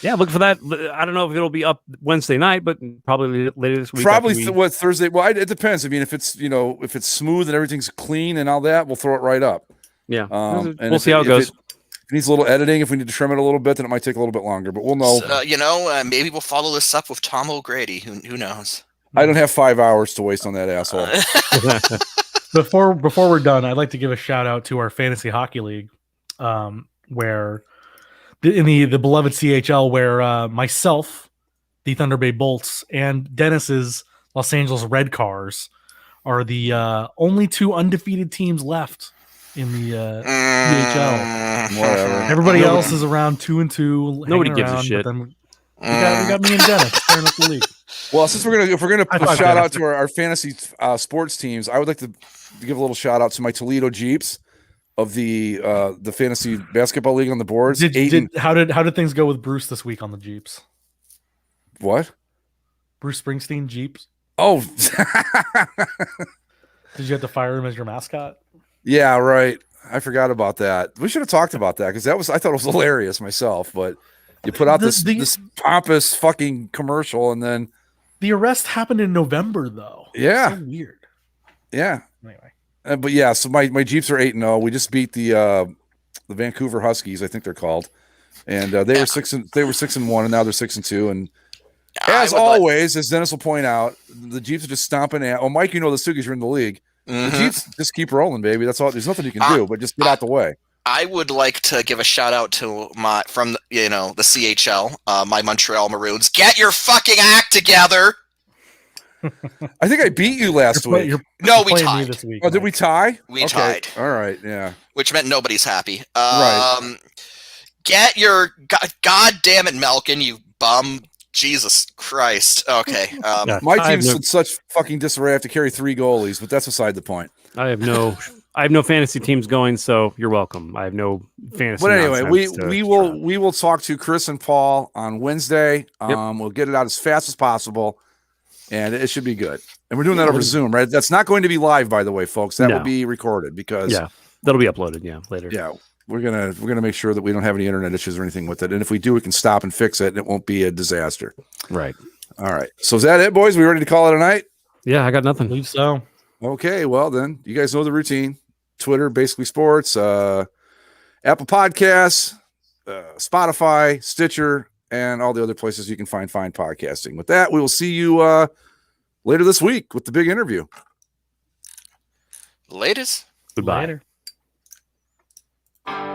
Yeah, look for that. I don't know if it'll be up Wednesday night, but probably later this week. Probably Thursday. Well, it depends. I mean, if it's smooth and everything's clean and all that, we'll throw it right up. Yeah, and we'll see how it goes. If it needs a little editing, if we need to trim it a little bit, then it might take a little bit longer. But we'll know. Maybe we'll follow this up with Tom O'Grady. Who knows? I don't have 5 hours to waste on that asshole. Before we're done, I'd like to give a shout out to our fantasy hockey league, where. In the beloved CHL, where myself, the Thunder Bay Bolts, and Dennis's Los Angeles Red Cars are the only 2 undefeated teams left in the CHL. Whatever. Everybody else is around 2-2. Nobody gives a shit. But then we got me and Dennis tearing up the league. Well, since if we're gonna shout out to our fantasy sports teams, I would like to give a little shout out to my Toledo Jeeps of the fantasy basketball league on the boards. How did things go with Bruce this week on the Jeeps? What? Bruce Springsteen Jeeps? Oh. Did you have to fire him as your mascot? Yeah, right. I forgot about that. We should have talked about that because I thought it was hilarious myself, but you put out this pompous fucking commercial and then the arrest happened in November though. Yeah. So weird. Yeah. Anyway. But yeah, so my Jeeps are 8-0. We just beat the Vancouver Huskies, I think they're called, and they were 6-1, and now they're 6-2. And as always, as Dennis will point out, the Jeeps are just stomping at. Oh, Mike, you know this too because you're in the league. The Jeeps just keep rolling, baby. That's all. There's nothing you can do, but just get out the way. I would like to give a shout out to the CHL, my Montreal Maroons. Get your fucking act together. I think I beat you last week. No, we tied. This week, oh, did we tie? We tied. All right, yeah. Which meant nobody's happy. Right. Get your God damn it, Malkin, you bum. Jesus Christ. Okay. My team's in such fucking disarray. I have to carry 3 goalies, but that's beside the point. I have no fantasy teams going, so you're welcome. I have no fantasy. But anyway, we will talk to Chris and Paul on Wednesday. We'll get it out as fast as possible, and it should be good. And we're doing that over Zoom, right? That's not going to be live, by the way, folks. That will be recorded because that'll be uploaded. Later. Yeah, we're gonna make sure that we don't have any internet issues or anything with it. And if we do, we can stop and fix it, and it won't be a disaster. Right. All right. So is that it, boys? We ready to call it a night? Yeah, I got nothing. I believe so. Okay, well then, you guys know the routine. Twitter, Basically Sports, Apple Podcasts, Spotify, Stitcher, and all the other places you can find fine podcasting. With that, we will see you later this week with the big interview. Latest. Goodbye. Later.